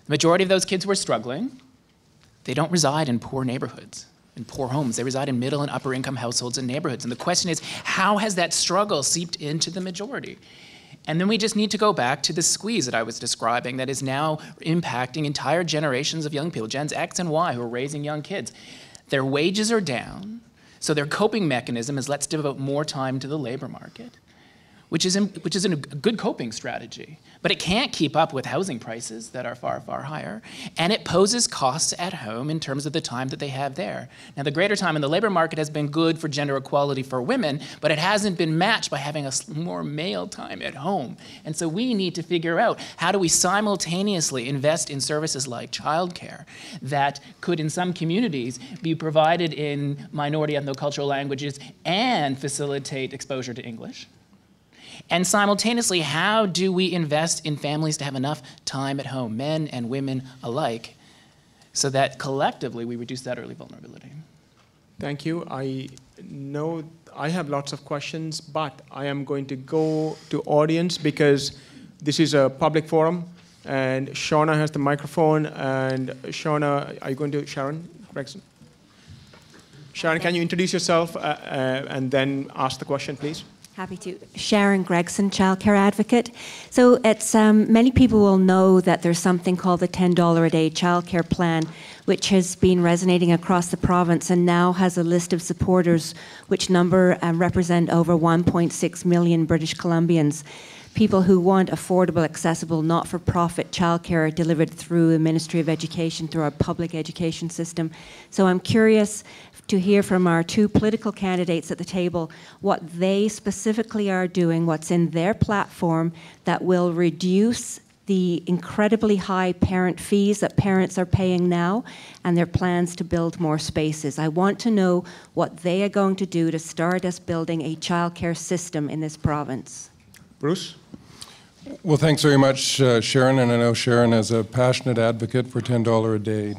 The majority of those kids who are struggling, they don't reside in poor neighborhoods, in poor homes. They reside in middle and upper income households and neighborhoods. And the question is, how has that struggle seeped into the majority? And then we just need to go back to the squeeze that I was describing that is now impacting entire generations of young people, Gens X and Y, who are raising young kids. Their wages are down, so their coping mechanism is let's devote more time to the labor market, which is a good coping strategy. But it can't keep up with housing prices that are far, far higher. And it poses costs at home in terms of the time that they have there. Now, the greater time in the labor market has been good for gender equality for women, but it hasn't been matched by having a more male time at home. And so we need to figure out how do we simultaneously invest in services like childcare that could, in some communities, be provided in minority ethnocultural languages and facilitate exposure to English. And simultaneously, how do we invest in families to have enough time at home, men and women alike, so that collectively we reduce that early vulnerability? Thank you. I know I have lots of questions, but I am going to go to audience because this is a public forum, and Shauna has the microphone. And Shauna, are you going to Sharon Gregson? Sharon, can you introduce yourself and then ask the question, please? Happy to. Sharon Gregson, childcare advocate. So it's many people will know that there's something called the $10 a day childcare plan, which has been resonating across the province and now has a list of supporters, which represent over 1.6 million British Columbians. People who want affordable, accessible, not-for-profit childcare delivered through the Ministry of Education, through our public education system. So I'm curious to hear from our two political candidates at the table what they specifically are doing, what's in their platform that will reduce the incredibly high parent fees that parents are paying now, and their plans to build more spaces. I want to know what they are going to do to start us building a childcare system in this province. Bruce? Well, thanks very much, Sharon, and I know Sharon is a passionate advocate for $10 a day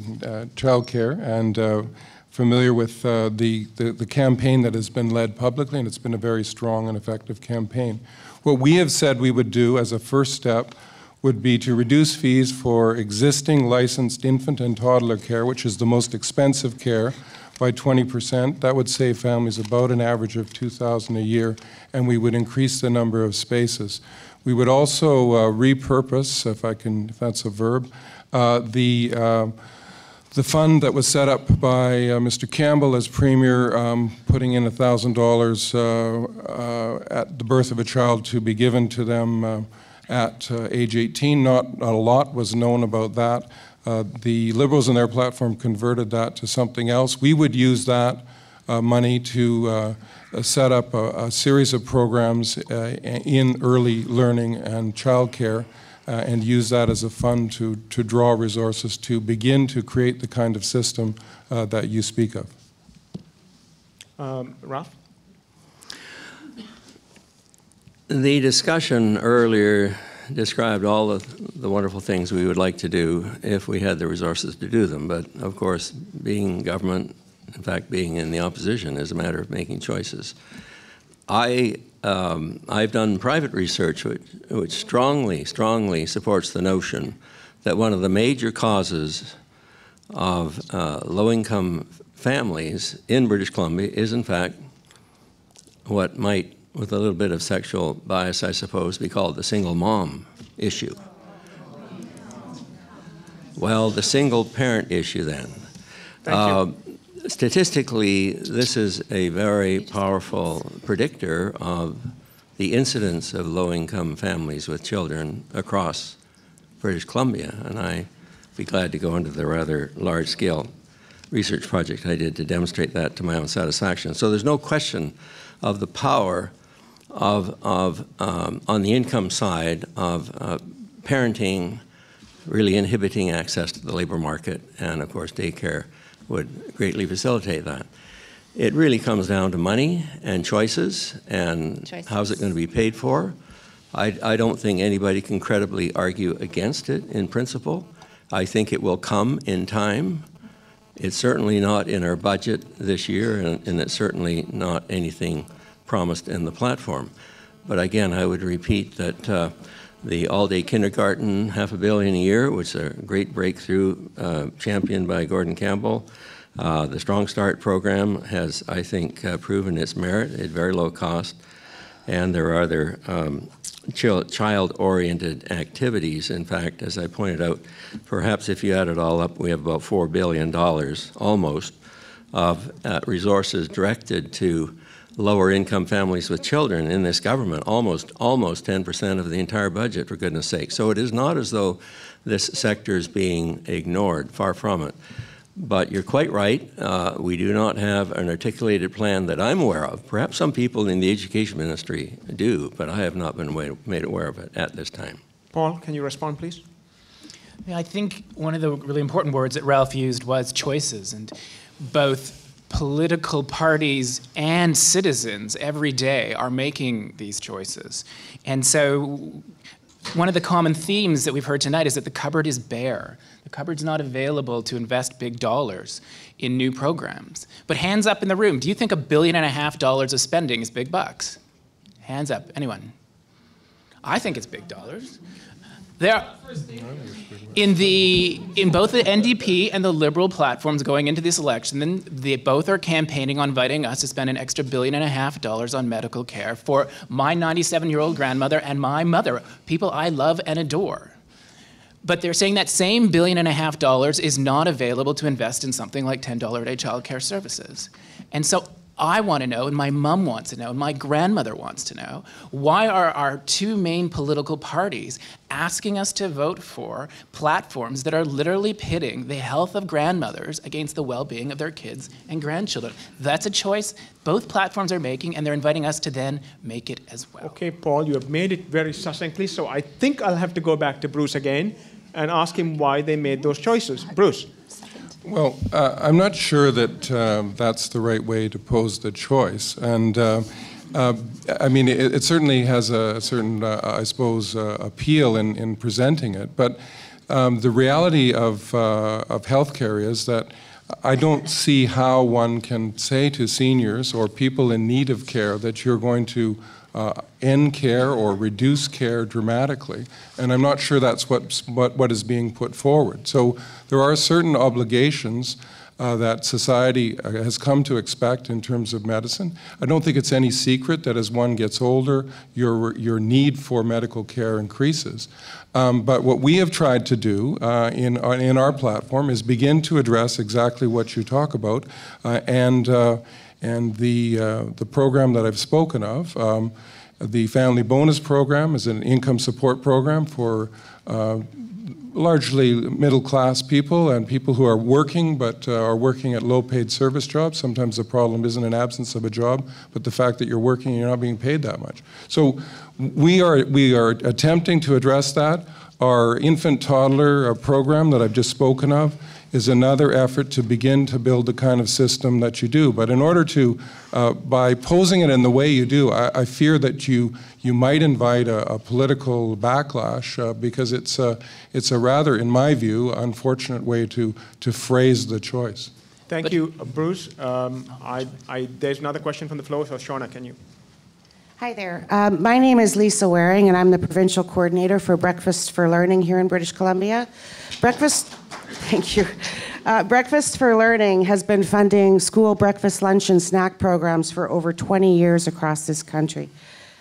childcare, and familiar with the campaign that has been led publicly, and it's been a very strong and effective campaign. What we have said we would do as a first step would be to reduce fees for existing licensed infant and toddler care, which is the most expensive care, by 20%. That would save families about an average of $2,000 a year, and we would increase the number of spaces. We would also repurpose, if that's a verb, the fund that was set up by Mr. Campbell as Premier, putting in $1,000 at the birth of a child to be given to them at age 18. Not a lot was known about that. The Liberals in their platform converted that to something else. We would use that money to set up a series of programs in early learning and childcare, and use that as a fund to draw resources to begin to create the kind of system that you speak of. Ralph? The discussion earlier described all of the wonderful things we would like to do if we had the resources to do them. But of course, being government, in fact, being in the opposition, is a matter of making choices. I've done private research which strongly supports the notion that one of the major causes of low-income families in British Columbia is, in fact, what might, with a little bit of sexual bias, I suppose, be called the single mom issue. Well, the single parent issue then. Thank you. Statistically, this is a very powerful predictor of the incidence of low-income families with children across British Columbia, and I'd be glad to go into the rather large-scale research project I did to demonstrate that to my own satisfaction. So there's no question of the power of on the income side of parenting really inhibiting access to the labor market, and of course daycare would greatly facilitate that. It really comes down to money and choices and how's it going to be paid for. I don't think anybody can credibly argue against it in principle. I think it will come in time. It's certainly not in our budget this year, and it's certainly not anything promised in the platform. But again, I would repeat that the all-day kindergarten, $500 million a year, which is a great breakthrough championed by Gordon Campbell. The Strong Start program has, I think, proven its merit at very low cost. And there are other child-oriented activities. In fact, as I pointed out, perhaps if you add it all up, we have about $4 billion, almost, of resources directed to lower income families with children in this government, almost 10% of the entire budget, for goodness sake. So it is not as though this sector is being ignored, far from it. But you're quite right, we do not have an articulated plan that I'm aware of. Perhaps some people in the education ministry do, but I have not been made aware of it at this time. Paul, can you respond, please? Yeah, I think one of the really important words that Ralph used was choices, and both political parties and citizens every day are making these choices. And so one of the common themes that we've heard tonight is that the cupboard is bare. The cupboard's not available to invest big dollars in new programs. But hands up in the room, do you think $1.5 billion of spending is big bucks? Hands up, anyone? I think it's big dollars. In both the NDP and the Liberal platforms going into this election, then they both are campaigning on inviting us to spend an extra $1.5 billion on medical care for my 97-year-old grandmother and my mother, people I love and adore. But they're saying that same $1.5 billion is not available to invest in something like $10 a day child care services. And so I want to know, and my mom wants to know, and my grandmother wants to know, why are our two main political parties asking us to vote for platforms that are literally pitting the health of grandmothers against the well-being of their kids and grandchildren? That's a choice both platforms are making, and they're inviting us to then make it as well. Okay, Paul, you have made it very succinctly, so I think I'll have to go back to Bruce again and ask him why they made those choices. Bruce. Well, I'm not sure that that's the right way to pose the choice. And I mean, it certainly has a certain, I suppose, appeal in presenting it. But the reality of healthcare is that I don't see how one can say to seniors or people in need of care that you're going to end care or reduce care dramatically. And I'm not sure that's what is being put forward. So there are certain obligations that society has come to expect in terms of medicine. I don't think it's any secret that as one gets older, your need for medical care increases. But what we have tried to do in our platform is begin to address exactly what you talk about, and the program that I've spoken of. The Family Bonus Program is an income support program for largely middle-class people and people who are working but are working at low-paid service jobs. Sometimes the problem isn't an absence of a job, but the fact that you're working and you're not being paid that much. So we are attempting to address that. Our infant toddler program that I've just spoken of is another effort to begin to build the kind of system that you do. But in order to, by posing it in the way you do, I fear that you might invite a political backlash because it's a rather, in my view, unfortunate way to phrase the choice. Thank you, Bruce. There's another question from the floor, so Shauna, can you? Hi there. My name is Lisa Waring, and I'm the provincial coordinator for Breakfast for Learning here in British Columbia. Thank you. Breakfast for Learning has been funding school breakfast, lunch, and snack programs for over 20 years across this country.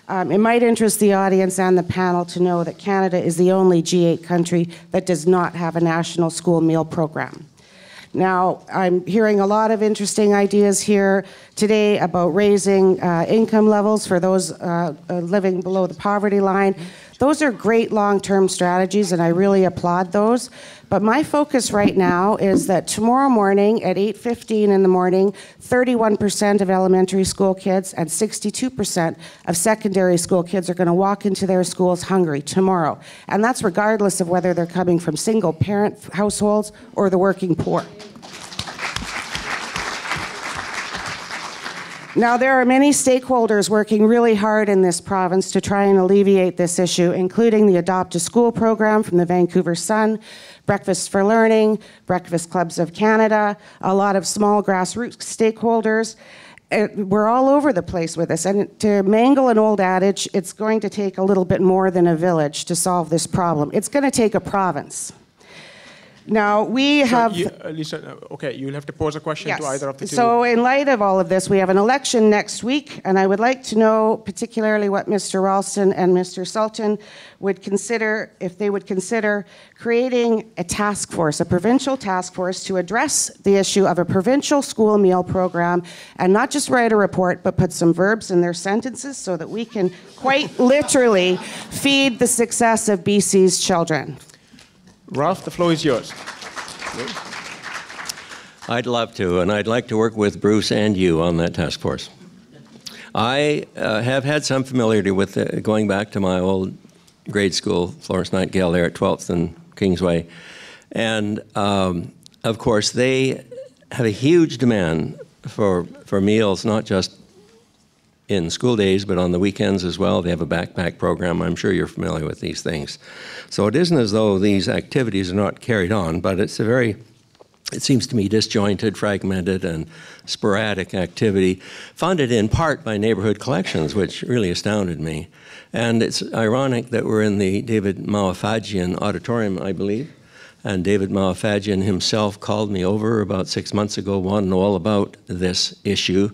It might interest the audience and the panel to know that Canada is the only G8 country that does not have a national school meal program. Now, I'm hearing a lot of interesting ideas here today about raising income levels for those living below the poverty line. Those are great long-term strategies, and I really applaud those. But my focus right now is that tomorrow morning at 8:15 in the morning, 31% of elementary school kids and 62% of secondary school kids are going to walk into their schools hungry tomorrow. And that's regardless of whether they're coming from single-parent households or the working poor. Now, there are many stakeholders working really hard in this province to try and alleviate this issue, including the Adopt a School program from the Vancouver Sun, Breakfast for Learning, Breakfast Clubs of Canada, a lot of small grassroots stakeholders. We're all over the place with this, and to mangle an old adage, it's going to take a little bit more than a village to solve this problem. It's going to take a province. Now, we have... Lisa, okay, you'll have to pose a question to either of the two. So in light of all of this, we have an election next week, and I would like to know particularly what Mr. Ralston and Mr. Sultan would consider, if they would consider creating a task force, a provincial task force to address the issue of a provincial school meal program, and not just write a report, but put some verbs in their sentences so that we can quite literally feed the success of BC's children. Ralph, the floor is yours. I'd love to, and I'd like to work with Bruce and you on that task force. I have had some familiarity with going back to my old grade school, Florence Nightingale there at 12th and Kingsway. And, of course, they have a huge demand for meals, not just in school days, but on the weekends as well. They have a backpack program. I'm sure you're familiar with these things. So it isn't as though these activities are not carried on, but it's a very, it seems to me, disjointed, fragmented, and sporadic activity, funded in part by neighborhood collections, which really astounded me. And it's ironic that we're in the David Mahafagian auditorium, I believe, and David Mahafagian himself called me over about 6 months ago, wanting to know all about this issue,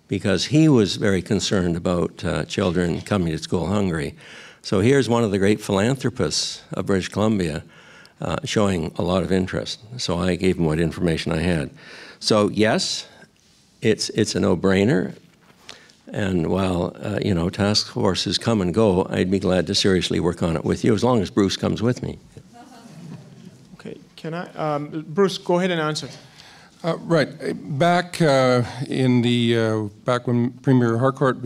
because he was very concerned about children coming to school hungry. So here's one of the great philanthropists of British Columbia showing a lot of interest. So I gave him what information I had. So yes, it's a no-brainer. And while you know, task forces come and go, I'd be glad to seriously work on it with you, as long as Bruce comes with me. Okay, can I, Bruce, go ahead and answer. Right. Back back when Premier Harcourt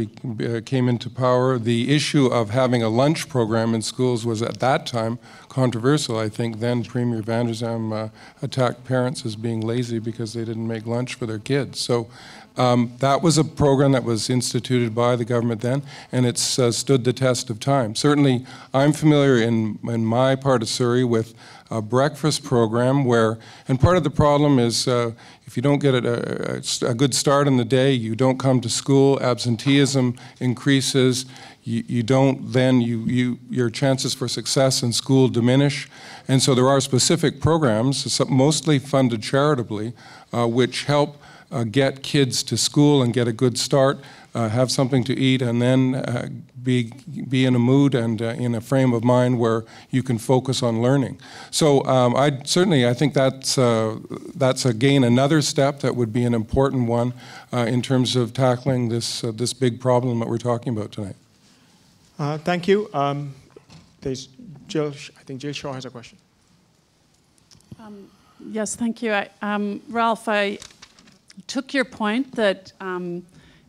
came into power, the issue of having a lunch program in schools was at that time controversial. I think then Premier Van der Zalm attacked parents as being lazy because they didn't make lunch for their kids. So that was a program that was instituted by the government then, and it's stood the test of time. Certainly, I'm familiar in my part of Surrey with a breakfast program where, and part of the problem is if you don't get a good start in the day, you don't come to school, absenteeism increases, you don't, then your chances for success in school diminish. And so there are specific programs, mostly funded charitably, which help get kids to school and get a good start, have something to eat, and then be in a mood and in a frame of mind where you can focus on learning. So I think that's again another step that would be an important one in terms of tackling this big problem that we're talking about tonight. Thank you. There's Jill. I think Jill Shaw has a question. Yes, thank you. Ralph, I took your point that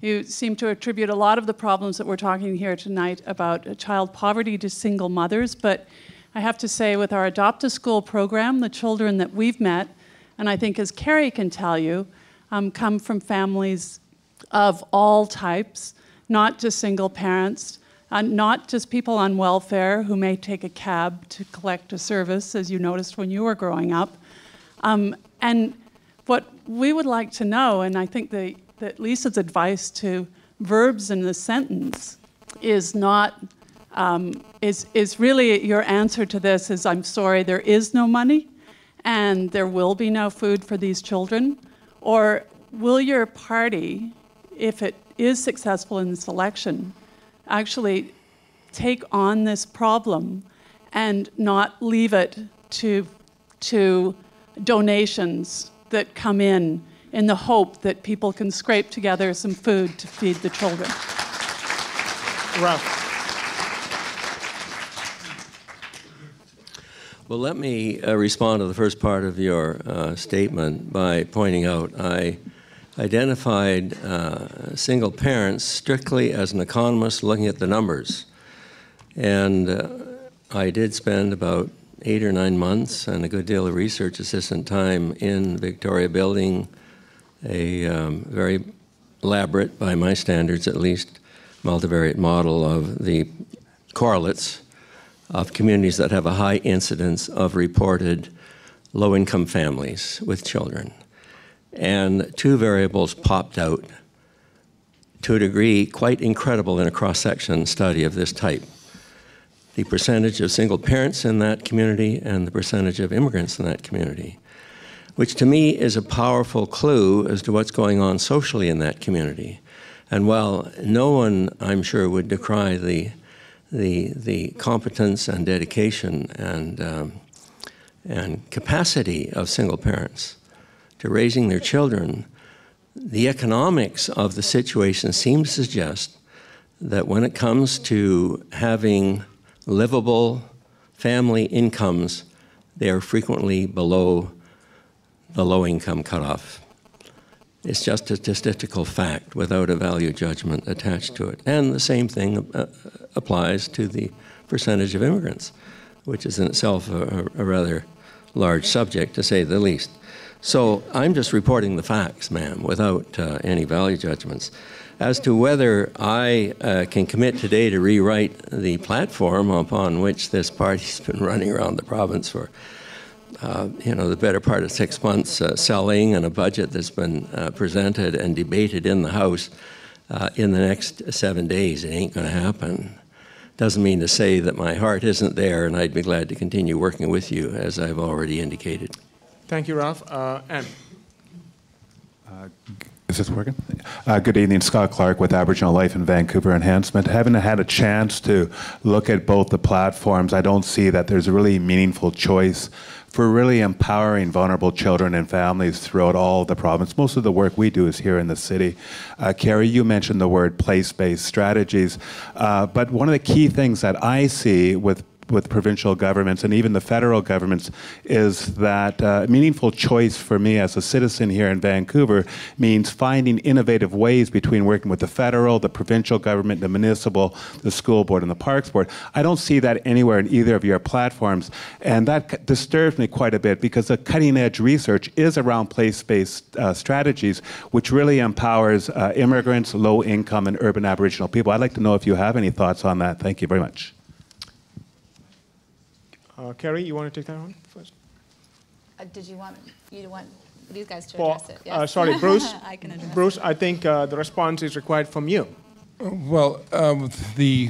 you seem to attribute a lot of the problems that we're talking here tonight about child poverty to single mothers, but I have to say with our Adopt a School program, the children that we've met and I think as Carrie can tell you, come from families of all types, not just single parents, not just people on welfare who may take a cab to collect a service, as you noticed when you were growing up. And what we would like to know, and I think that Lisa's advice to verbs in the sentence is not, is really your answer to this is, I'm sorry, there is no money and there will be no food for these children? Or will your party, if it is successful in this election, actually take on this problem and not leave it to donations that come in the hope that people can scrape together some food to feed the children? Ralph. Well, let me respond to the first part of your statement by pointing out I identified single parents strictly as an economist looking at the numbers. And I did spend about 8 or 9 months and a good deal of research assistant time in Victoria building a very elaborate, by my standards at least, multivariate model of the correlates of communities that have a high incidence of reported low-income families with children. And 2 variables popped out to a degree quite incredible in a cross-section study of this type. The percentage of single parents in that community and the percentage of immigrants in that community, which to me is a powerful clue as to what's going on socially in that community. And while no one, I'm sure, would decry the competence and dedication and capacity of single parents to raising their children, the economics of the situation seem to suggest that when it comes to having livable family incomes, they are frequently below the low-income cutoff. It's just a statistical fact without a value judgment attached to it. And the same thing applies to the percentage of immigrants, which is in itself a rather large subject, to say the least. So I'm just reporting the facts, ma'am, without any value judgments. As to whether I can commit today to rewrite the platform upon which this party's been running around the province for the better part of 6 months, selling, and a budget that's been presented and debated in the House in the next 7 days, it ain't going to happen. Doesn't mean to say that my heart isn't there, and I'd be glad to continue working with you, as I've already indicated. Thank you, Ralph. Anne. Is this working? Good evening, Scott Clark with Aboriginal Life in Vancouver Enhancement. Having had a chance to look at both the platforms, I don't see that there's a really meaningful choice for really empowering vulnerable children and families throughout all the province. Most of the work we do is here in the city. Carrie, you mentioned the word place-based strategies, but one of the key things that I see with provincial governments and even the federal governments is that meaningful choice for me as a citizen here in Vancouver means finding innovative ways between working with the federal, the provincial government, the municipal, the school board, and the parks board. I don't see that anywhere in either of your platforms, and that disturbs me quite a bit because the cutting edge research is around place-based strategies, which really empowers immigrants, low income, and urban Aboriginal people. I'd like to know if you have any thoughts on that. Thank you very much. Carrie, you want to take that one first? Did you want these guys to address it? Yes. Sorry, Bruce. I can address Bruce, it. I think the response is required from you. Well, the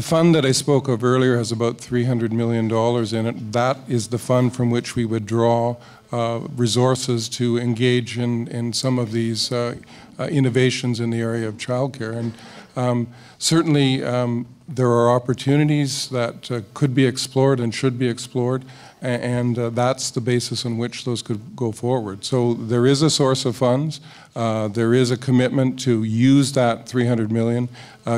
fund that I spoke of earlier has about $300 million in it. That is the fund from which we would draw resources to engage in some of these innovations in the area of childcare. And certainly there are opportunities that could be explored and should be explored, and that's the basis on which those could go forward. So there is a source of funds. There is a commitment to use that $300 million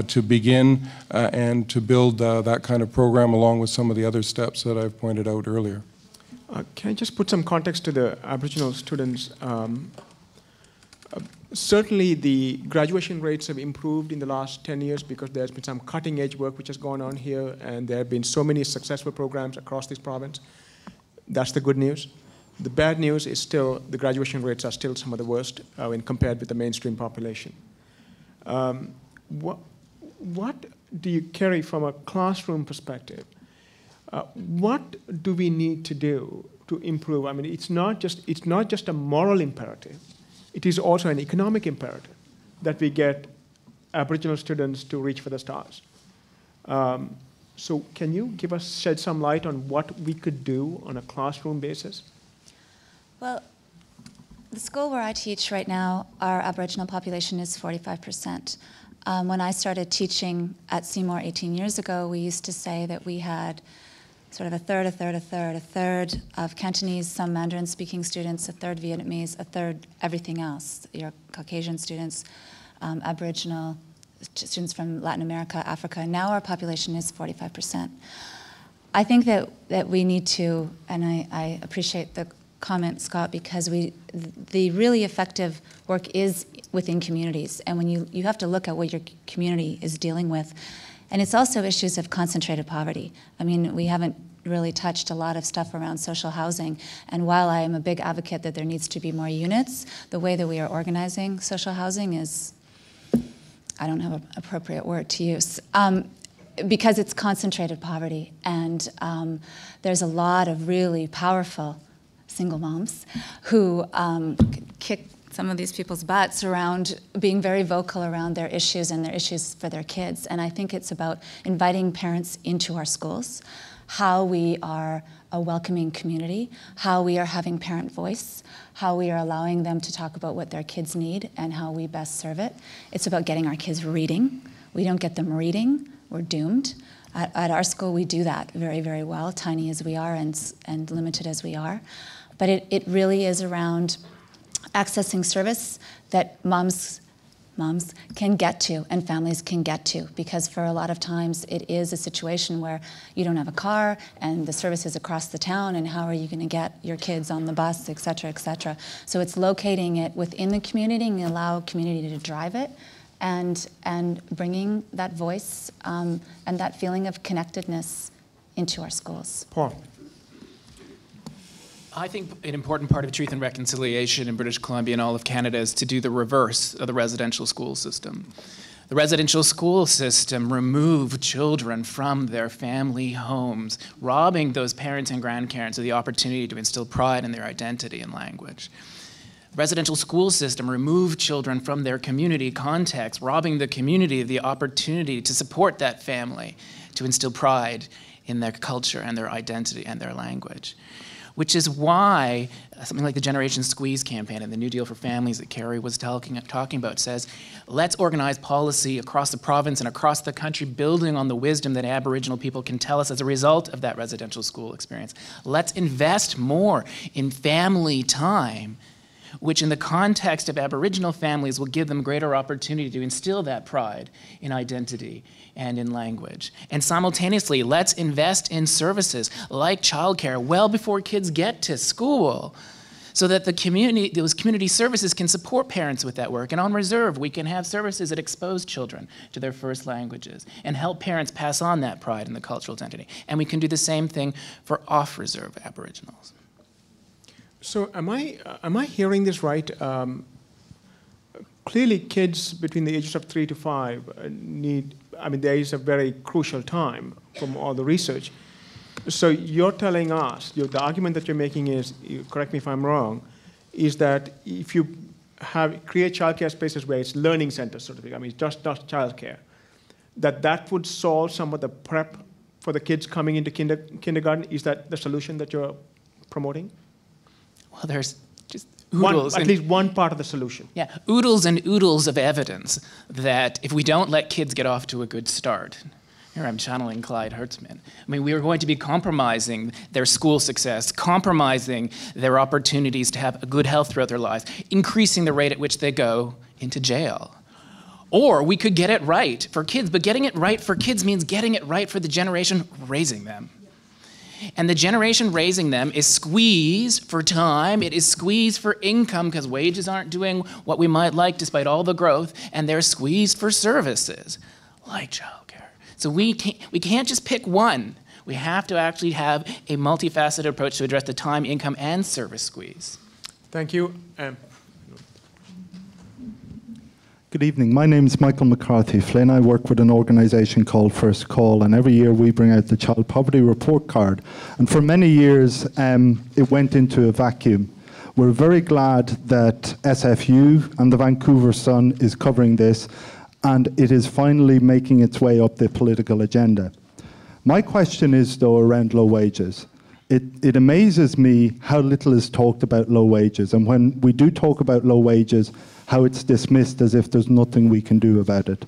to begin and to build that kind of program along with some of the other steps that I've pointed out earlier. Can I just put some context to the Aboriginal students? Certainly the graduation rates have improved in the last 10 years because there's been some cutting edge work which has gone on here, and there have been so many successful programs across this province. That's the good news. The bad news is still the graduation rates are still some of the worst when compared with the mainstream population. What do you carry from a classroom perspective? What do we need to do to improve? I mean, it's not just a moral imperative. It is also an economic imperative that we get Aboriginal students to reach for the stars. So can you shed some light on what we could do on a classroom basis? Well, the school where I teach right now, our Aboriginal population is 45%. When I started teaching at Seymour 18 years ago, we used to say that we had sort of a third of Cantonese, some Mandarin-speaking students, a third Vietnamese, a third everything else, your Caucasian students, Aboriginal students from Latin America, Africa. Now our population is 45%. I think that we need to, and I appreciate the comment, Scott, because the really effective work is within communities, and when you have to look at what your community is dealing with. And it's also issues of concentrated poverty. I mean, we haven't really touched a lot of stuff around social housing, and while I am a big advocate that there needs to be more units, the way that we are organizing social housing is, I don't have an appropriate word to use, because it's concentrated poverty, and there's a lot of really powerful single moms who kick some of these people's butts around being very vocal around their issues and their issues for their kids. And I think it's about inviting parents into our schools, how we are a welcoming community, how we are having parent voice, how we are allowing them to talk about what their kids need and how we best serve it. It's about getting our kids reading. We don't get them reading, we're doomed. At our school, we do that very, very well, tiny as we are and limited as we are. But it really is around accessing service that moms can get to and families can get to, because for a lot of times it is a situation where you don't have a car and the service is across the town, and how are you going to get your kids on the bus, et cetera, et cetera. So it's locating it within the community and allow community to drive it, and bringing that voice and that feeling of connectedness into our schools. Paul. I think an important part of Truth and Reconciliation in British Columbia and all of Canada is to do the reverse of the residential school system. The residential school system removed children from their family homes, robbing those parents and grandparents of the opportunity to instill pride in their identity and language. The residential school system removed children from their community context, robbing the community of the opportunity to support that family, to instill pride in their culture and their identity and their language. Which is why something like the Generation Squeeze campaign and the New Deal for Families that Carrie was talking about says, let's organize policy across the province and across the country, building on the wisdom that Aboriginal people can tell us as a result of that residential school experience. Let's invest more in family time, which in the context of Aboriginal families will give them greater opportunity to instill that pride in identity and in language. And simultaneously, let's invest in services like childcare well before kids get to school, so that those community services can support parents with that work. And on reserve, we can have services that expose children to their first languages and help parents pass on that pride in the cultural identity. And we can do the same thing for off-reserve Aboriginals. So am I hearing this right? Clearly, kids between the ages of 3 to 5 there is a very crucial time from all the research. So you're telling us, the argument that you're making is, correct me if I'm wrong, is that if you create childcare spaces where it's learning centers, so to speak, it's just not childcare, that would solve some of the prep for the kids coming into kindergarten. Is that the solution that you're promoting? Well, there's just oodles. At least one part of the solution. Yeah, oodles and oodles of evidence that if we don't let kids get off to a good start, here I'm channeling Clyde Hertzman, we are going to be compromising their school success, compromising their opportunities to have a good health throughout their lives, increasing the rate at which they go into jail. Or we could get it right for kids, but getting it right for kids means getting it right for the generation raising them. And the generation raising them is squeezed for time, it is squeezed for income because wages aren't doing what we might like despite all the growth, and they're squeezed for services like childcare. So we can't just pick one. We have to actually have a multifaceted approach to address the time, income, and service squeeze. Thank you. Good evening. My name is Michael McCarthy Flynn. I work with an organisation called First Call, and every year we bring out the Child Poverty Report Card. And for many years, it went into a vacuum. We're very glad that SFU and the Vancouver Sun is covering this, and it is finally making its way up the political agenda. My question is, though, around low wages. It amazes me how little is talked about low wages, and when we do talk about low wages, how it's dismissed as if there's nothing we can do about it.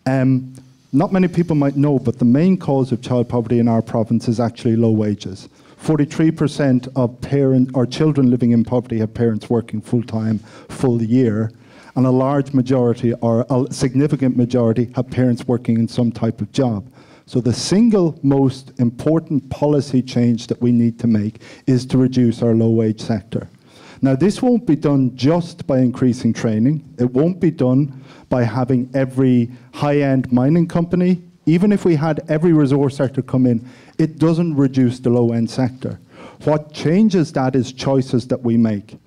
Not many people might know, but the main cause of child poverty in our province is actually low wages. 43% of children living in poverty have parents working full-time, full year, and a large majority, or a significant majority, have parents working in some type of job. So the single most important policy change that we need to make is to reduce our low-wage sector. Now, this won't be done just by increasing training. It won't be done by having every high-end mining company. Even if we had every resource sector come in, it doesn't reduce the low-end sector. What changes that is choices that we make.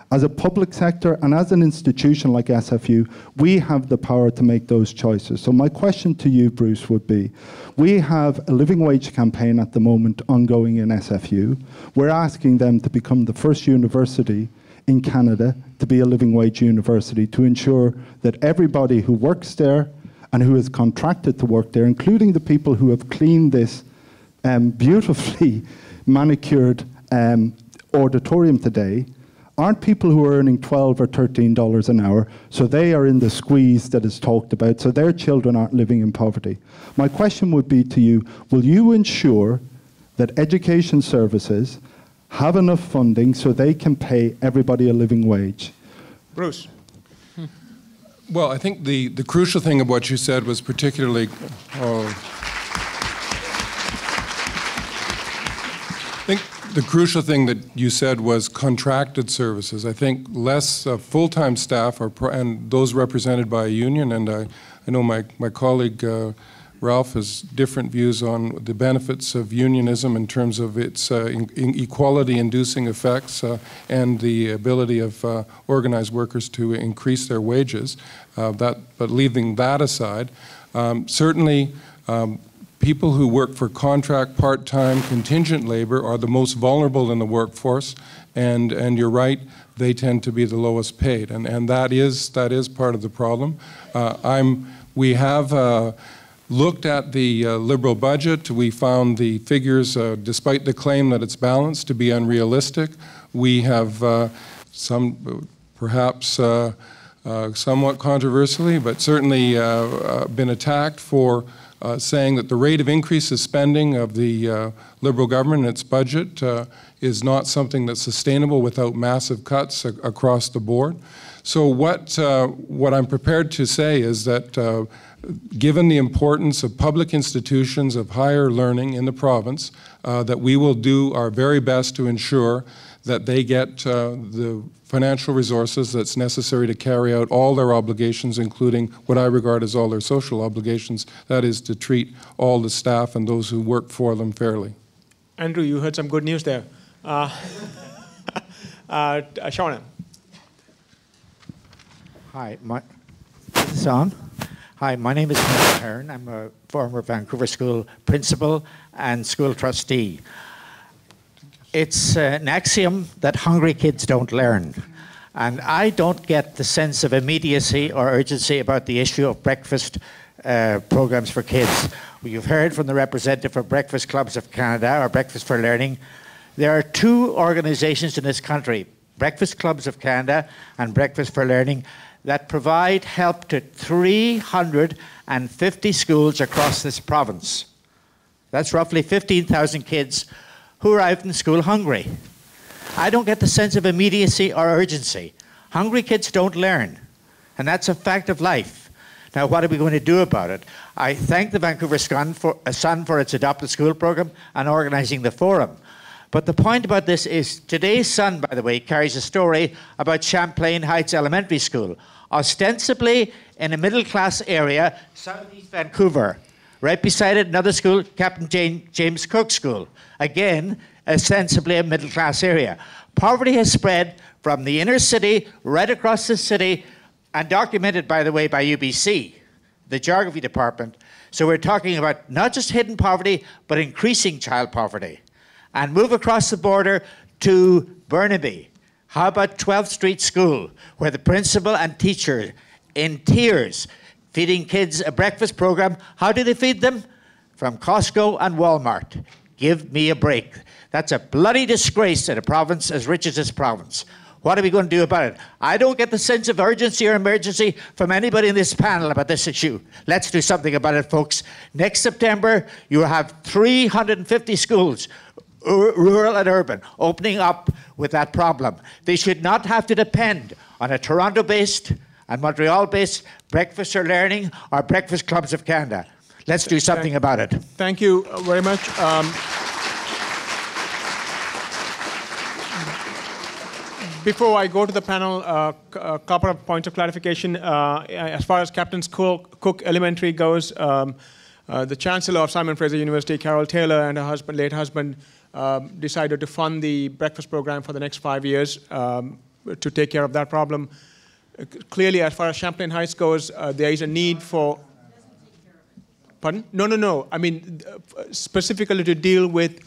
As a public sector and as an institution like SFU, we have the power to make those choices. So my question to you, Bruce, would be, we have a living wage campaign at the moment ongoing in SFU. We're asking them to become the first university in Canada to be a living wage university, to ensure that everybody who works there and who is contracted to work there, including the people who have cleaned this beautifully manicured auditorium today, aren't people who are earning $12 or $13 an hour, so they are in the squeeze that is talked about, so their children aren't living in poverty. My question would be to you, will you ensure that education services have enough funding so they can pay everybody a living wage? Bruce. Well, I think the crucial thing of what you said was particularly... I think the crucial thing that you said was contracted services. I think less full-time staff and those represented by a union, and I know my colleague Ralph has different views on the benefits of unionism in terms of its equality-inducing effects and the ability of organized workers to increase their wages. But leaving that aside, certainly people who work for contract, part-time, contingent labor are the most vulnerable in the workforce, and you're right, they tend to be the lowest paid, and that is part of the problem. We have looked at the Liberal budget. We found the figures, despite the claim that it's balanced, to be unrealistic. We have perhaps somewhat controversially, but certainly been attacked for saying that the rate of increase of spending of the Liberal government and its budget is not something that's sustainable without massive cuts across the board. So what I'm prepared to say is that given the importance of public institutions of higher learning in the province, that we will do our very best to ensure that they get the financial resources that's necessary to carry out all their obligations, including what I regard as all their social obligations, that is to treat all the staff and those who work for them fairly. Andrew, you heard some good news there. Shauna. Hi, is this on? Hi, my name is Paul Hearn. I'm a former Vancouver School principal and school trustee. It's an axiom that hungry kids don't learn. And I don't get the sense of immediacy or urgency about the issue of breakfast programs for kids. You've heard from the representative for Breakfast Clubs of Canada, or Breakfast for Learning. There are two organizations in this country, Breakfast Clubs of Canada and Breakfast for Learning, that provide help to 350 schools across this province. That's roughly 15,000 kids who arrived in school hungry. I don't get the sense of immediacy or urgency. Hungry kids don't learn, and that's a fact of life. Now, what are we going to do about it? I thank the Vancouver Sun for its adopted school program and organizing the forum. But the point about this is, today's Sun, by the way, carries a story about Champlain Heights Elementary School, ostensibly in a middle-class area, southeast Vancouver, Right beside it, another school, Captain James Cook School. Again, ostensibly a middle-class area. Poverty has spread from the inner city right across the city, and documented, by the way, by UBC, the Geography Department. So we're talking about not just hidden poverty, but increasing child poverty. And move across the border to Burnaby. How about 12th Street School, where the principal and teacher in tears feeding kids a breakfast program. How do they feed them? From Costco and Walmart. Give me a break. That's a bloody disgrace in a province as rich as this province. What are we going to do about it? I don't get the sense of urgency or emergency from anybody in this panel about this issue. Let's do something about it, folks. Next September, you will have 350 schools, rural and urban, opening up with that problem. They should not have to depend on a Toronto-based and Montreal-based Breakfast for Learning or Breakfast Clubs of Canada. Let's do something about it. Thank you very much. Before I go to the panel, a couple of points of clarification. As far as Captain Cook Elementary goes, the Chancellor of Simon Fraser University, Carol Taylor, and her late husband, decided to fund the breakfast program for the next 5 years to take care of that problem. Clearly, as far as Champlain Heights goes, there is a need for... Pardon? No. I mean, specifically to deal with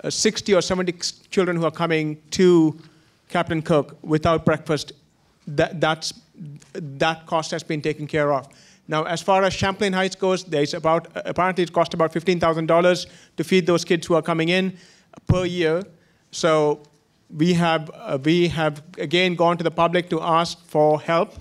60 or 70 children who are coming to Captain Cook without breakfast, that cost has been taken care of. Now, as far as Champlain Heights goes, there's apparently it costs about $15,000 to feed those kids who are coming in per year. So we have again gone to the public to ask for help.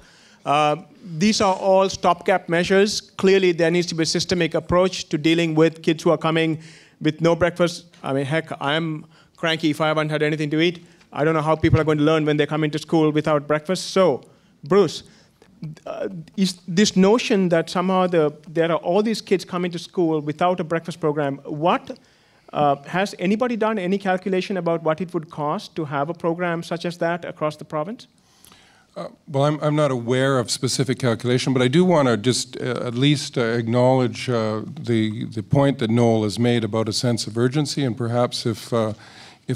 These are all stopgap measures. Clearly, there needs to be a systemic approach to dealing with kids who are coming with no breakfast. I mean, heck, I'm cranky if I haven't had anything to eat. I don't know how people are going to learn when they come into school without breakfast. So, Bruce, is this notion that somehow there are all these kids coming to school without a breakfast program, has anybody done any calculation about what it would cost to have a program such as that across the province? Well, I'm not aware of specific calculation, but I do want to just at least acknowledge the point that Noel has made about a sense of urgency, and perhaps if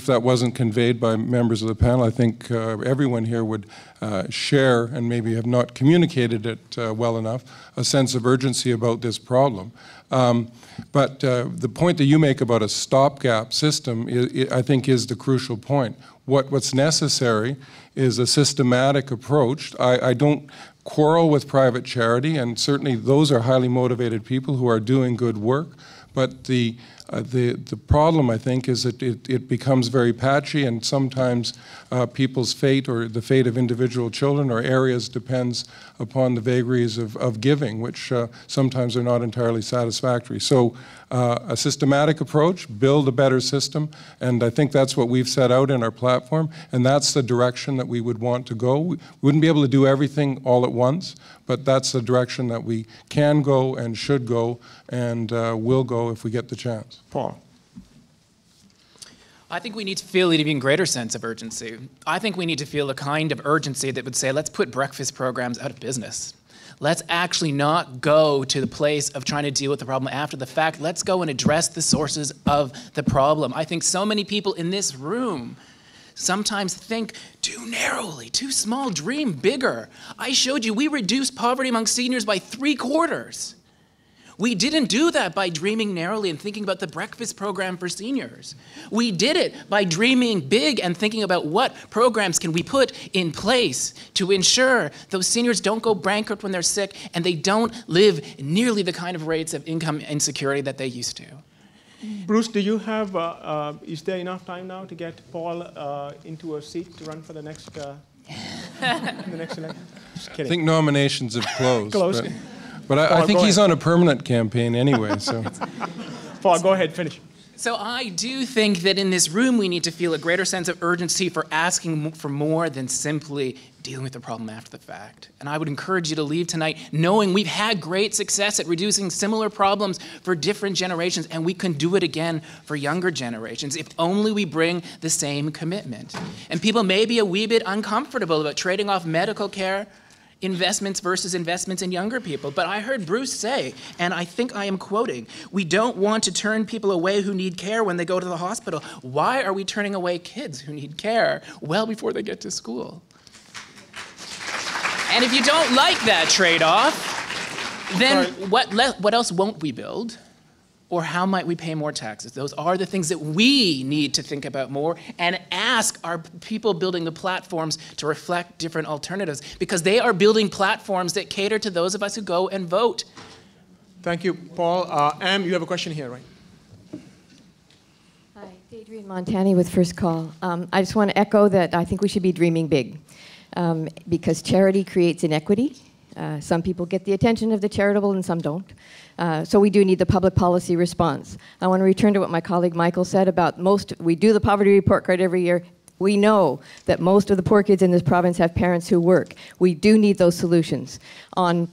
that wasn't conveyed by members of the panel, I think everyone here would share, and maybe have not communicated it well enough, a sense of urgency about this problem. But the point that you make about a stopgap system, I think, is the crucial point. What's necessary is a systematic approach. I don't quarrel with private charity, and certainly those are highly motivated people who are doing good work, but the problem, I think, is that it becomes very patchy, and sometimes people's fate or the fate of individual children or areas depends upon the vagaries of giving, which sometimes are not entirely satisfactory. So a systematic approach, build a better system, and I think that's what we've set out in our platform, and that's the direction that we would want to go. We wouldn't be able to do everything all at once, but that's the direction that we can go and should go and will go if we get the chance. Paul. I think we need to feel an even greater sense of urgency. I think we need to feel a kind of urgency that would say, let's put breakfast programs out of business. Let's actually not go to the place of trying to deal with the problem after the fact. Let's go and address the sources of the problem. I think so many people in this room sometimes think too narrowly, too small, dream bigger. I showed you we reduced poverty among seniors by 3/4. We didn't do that by dreaming narrowly and thinking about the breakfast program for seniors. We did it by dreaming big and thinking about what programs can we put in place to ensure those seniors don't go bankrupt when they're sick and they don't live nearly the kind of rates of income insecurity that they used to. Bruce, do you have, is there enough time now to get Paul into a seat to run for the next, the next election? Just kidding. I think nominations have closed. Closed. But I think he's on a permanent campaign anyway, so. Paul, go ahead, finish. So I do think that in this room we need to feel a greater sense of urgency for asking for more than simply dealing with the problem after the fact. And I would encourage you to leave tonight knowing we've had great success at reducing similar problems for different generations, and we can do it again for younger generations if only we bring the same commitment. And people may be a wee bit uncomfortable about trading off medical care investments versus investments in younger people. But I heard Bruce say, and I think I am quoting, we don't want to turn people away who need care when they go to the hospital. Why are we turning away kids who need care well before they get to school? And if you don't like that trade-off, then what else won't we build? Or how might we pay more taxes? Those are the things that we need to think about more and ask our people building the platforms to reflect different alternatives, because they are building platforms that cater to those of us who go and vote. Thank you, Paul. Am, you have a question here, right? Hi, Adrienne Montani with First Call. I just want to echo that I think we should be dreaming big, because charity creates inequity. Some people get the attention of the charitable and some don't. So we do need the public policy response. I want to return to what my colleague Michael said about we do the poverty report card every year. We know that most of the poor kids in this province have parents who work. We do need those solutions on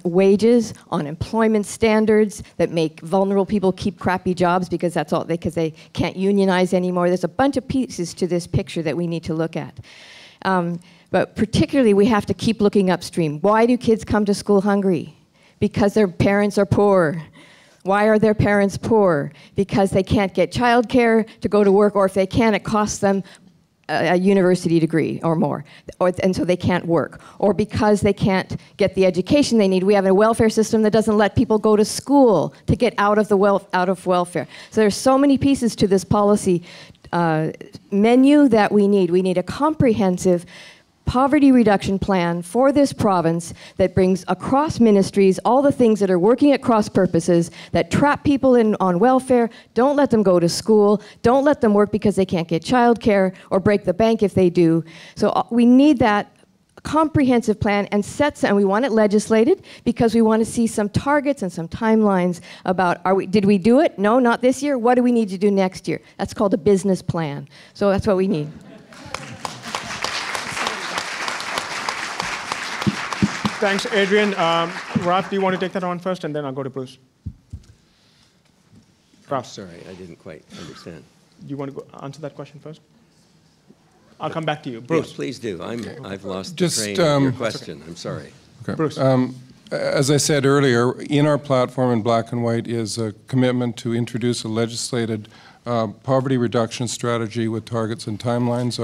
wages, on employment standards that make vulnerable people keep crappy jobs because because they can't unionize anymore. There's a bunch of pieces to this picture that we need to look at. But particularly, we have to keep looking upstream. Why do kids come to school hungry? Because their parents are poor. Why are their parents poor? Because they can't get childcare to go to work, or if they can, it costs them a university degree or more, and so they can't work. Or because they can't get the education they need. We have a welfare system that doesn't let people go to school to get out of welfare. So there's so many pieces to this policy menu that we need. We need a comprehensive poverty reduction plan for this province that brings across ministries all the things that are working at cross purposes, that trap people on welfare, don't let them go to school, don't let them work because they can't get childcare, or break the bank if they do. So we need that comprehensive plan, and we want it legislated because we want to see some targets and some timelines about, did we do it? No, not this year. What do we need to do next year? That's called a business plan. So that's what we need. Thanks, Adrienne. Ralph, do you want to take that on first, and then I'll go to Bruce? Ralph. Sorry, I didn't quite understand. Do you want to answer that question first? I'll come back to you. Bruce. Yes, please do. I've lost the train of your question. I'm sorry. Okay. Bruce. As I said earlier, in our platform in black and white is a commitment to introduce a legislated poverty reduction strategy with targets and timelines.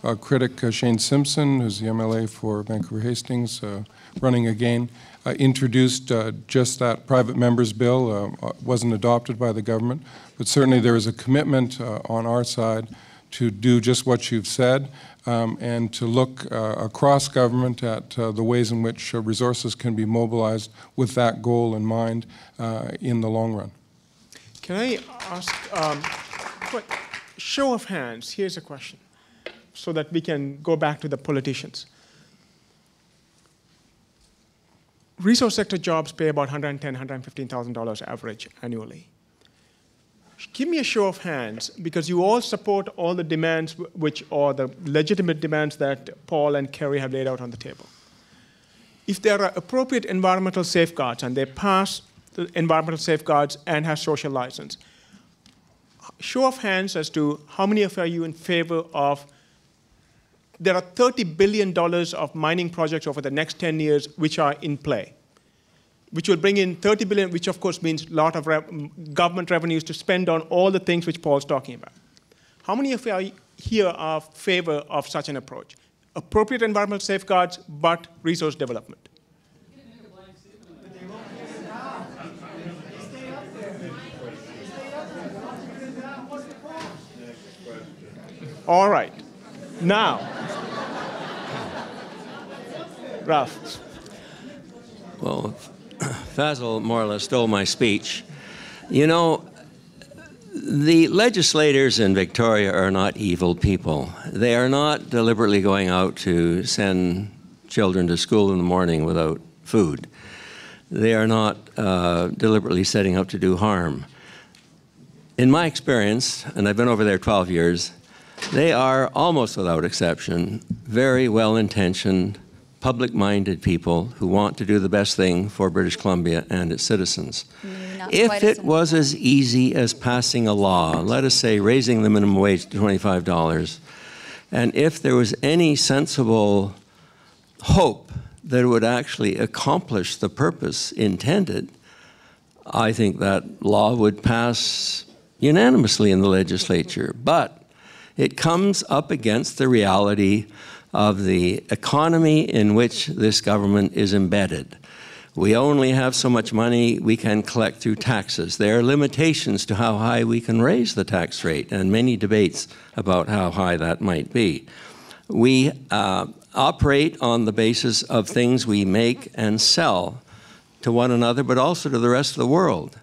Our critic, Shane Simpson, who's the MLA for Vancouver Hastings, running again, introduced just that private member's bill. Wasn't adopted by the government, but certainly there is a commitment on our side to do just what you've said, and to look across government at the ways in which resources can be mobilized with that goal in mind in the long run. Can I ask, show of hands, here's a question, so that we can go back to the politicians. Resource sector jobs pay about $110,000, $115,000 average annually. Give me a show of hands, because you all support all the demands which are the legitimate demands that Paul and Kerry have laid out on the table. If there are appropriate environmental safeguards and they pass the environmental safeguards and have social license, show of hands as to how many of you are in favor of, there are $30 billion of mining projects over the next 10 years which are in play, which will bring in $30 billion, which of course means a lot of government revenues to spend on all the things which Paul's talking about. How many of you here are in favor of such an approach? Appropriate environmental safeguards, but resource development. All right. Now, Ralph. Well, Fazil more or less stole my speech. You know, the legislators in Victoria are not evil people. They are not deliberately going out to send children to school in the morning without food. They are not deliberately setting up to do harm. In my experience, and I've been over there 12 years, they are almost without exception very well-intentioned, public-minded people who want to do the best thing for British Columbia and its citizens. If it was as easy as passing a law, let us say raising the minimum wage to $25, and if there was any sensible hope that it would actually accomplish the purpose intended, I think that law would pass unanimously in the legislature. But it comes up against the reality of the economy in which this government is embedded. We only have so much money we can collect through taxes. There are limitations to how high we can raise the tax rate, and many debates about how high that might be. We operate on the basis of things we make and sell to one another, but also to the rest of the world.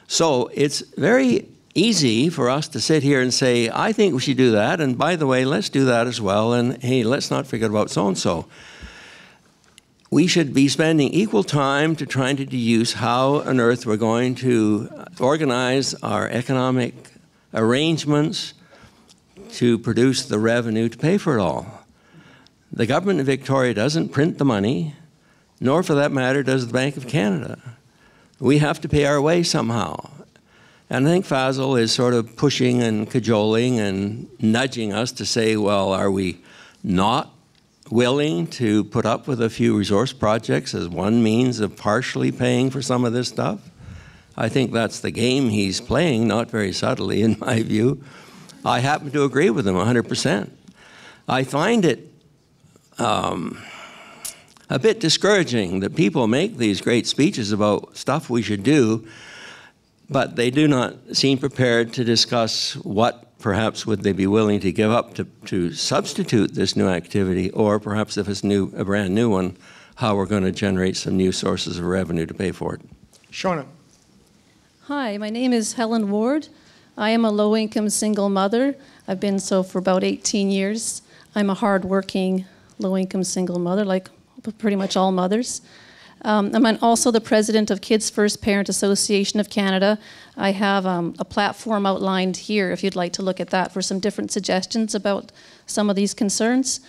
So it's very easy for us to sit here and say, I think we should do that, and by the way, let's do that as well, and hey, let's not forget about so-and-so. We should be spending equal time to trying to deduce how on earth we're going to organize our economic arrangements to produce the revenue to pay for it all. The government of Victoria doesn't print the money, nor for that matter does the Bank of Canada. We have to pay our way somehow. And I think Faisal is sort of pushing and cajoling and nudging us to say, well, are we not willing to put up with a few resource projects as one means of partially paying for some of this stuff? I think that's the game he's playing, not very subtly in my view. I happen to agree with him 100%. I find it a bit discouraging that people make these great speeches about stuff we should do, but they do not seem prepared to discuss what perhaps would they be willing to give up to substitute this new activity, or perhaps if it's a brand new one, how we're going to generate some new sources of revenue to pay for it. Shauna. Hi, my name is Helen Ward. I am a low-income single mother. I've been so for about 18 years. I'm a hard-working, low-income single mother, like pretty much all mothers. I'm also the president of Kids First Parent Association of Canada. I have a platform outlined here if you'd like to look at that for some different suggestions about some of these concerns.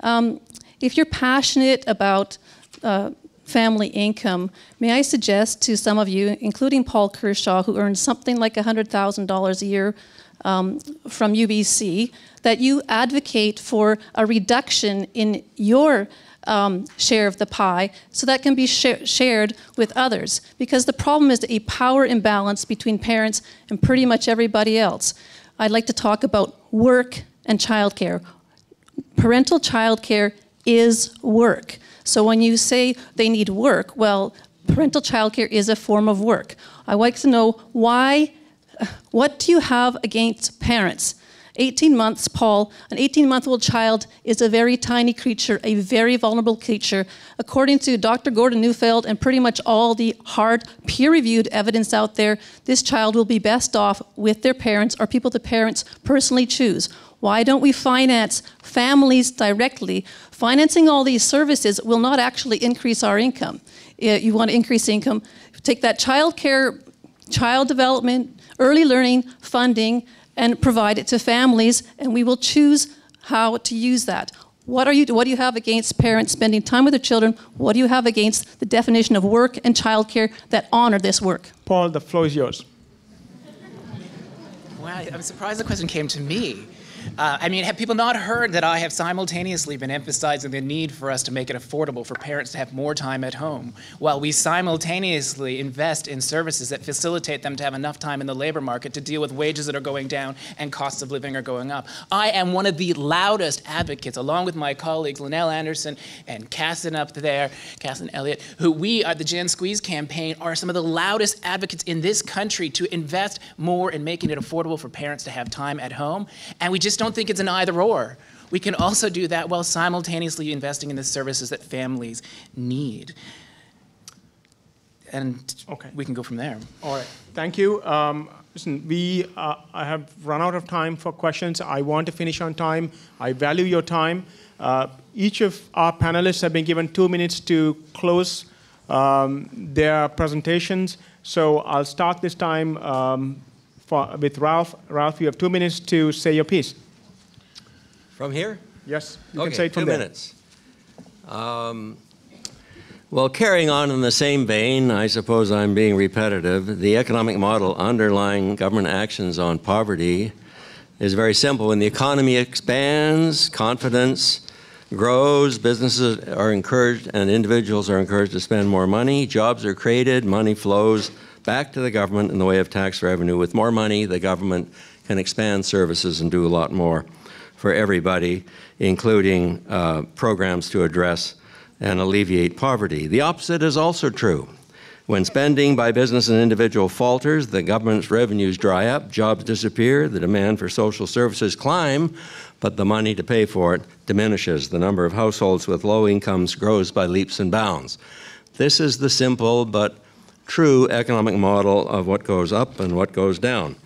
If you're passionate about family income, may I suggest to some of you, including Paul Kershaw, who earns something like $100,000 a year from UBC, that you advocate for a reduction in your share of the pie, so that can be shared with others. Because the problem is a power imbalance between parents and pretty much everybody else. I'd like to talk about work and childcare. Parental childcare is work. So when you say they need work, well, parental childcare is a form of work. I'd like to know why, what do you have against parents? 18 months, Paul, an 18-month-old child is a very tiny creature, a very vulnerable creature. According to Dr. Gordon Neufeld and pretty much all the hard, peer-reviewed evidence out there, this child will be best off with their parents or people the parents personally choose. Why don't we finance families directly? Financing all these services will not actually increase our income. You want to increase income, take that child care, child development, early learning funding, and provide it to families, and we will choose how to use that. What do you have against parents spending time with their children? What do you have against the definition of work and childcare that honor this work? Paul, the floor is yours. Wow, I'm surprised the question came to me. I mean, have people not heard that I have simultaneously been emphasizing the need for us to make it affordable for parents to have more time at home, while we simultaneously invest in services that facilitate them to have enough time in the labor market to deal with wages that are going down and costs of living are going up. I am one of the loudest advocates, along with my colleagues, Linnell Anderson and Cassin up there, Cassin Elliott, who we at the Jen Squeeze campaign are some of the loudest advocates in this country to invest more in making it affordable for parents to have time at home. And we just don't think it's an either or. We can also do that while simultaneously investing in the services that families need. And okay, we can go from there. All right, thank you. Listen, I have run out of time for questions. I want to finish on time. I value your time. Each of our panelists have been given 2 minutes to close their presentations. So I'll start this time with Ralph. Ralph, you have 2 minutes to say your piece. From here? Yes, you okay, can say it from 2 there. minutes. Well, carrying on in the same vein, I suppose I'm being repetitive, the economic model underlying government actions on poverty is very simple. When the economy expands, confidence grows, businesses are encouraged and individuals are encouraged to spend more money, jobs are created, money flows back to the government in the way of tax revenue. With more money, the government can expand services and do a lot more for everybody, including programs to address and alleviate poverty. The opposite is also true. When spending by business and individual falters, the government's revenues dry up, jobs disappear, the demand for social services climb, but the money to pay for it diminishes. The number of households with low incomes grows by leaps and bounds. This is the simple but true economic model of what goes up and what goes down.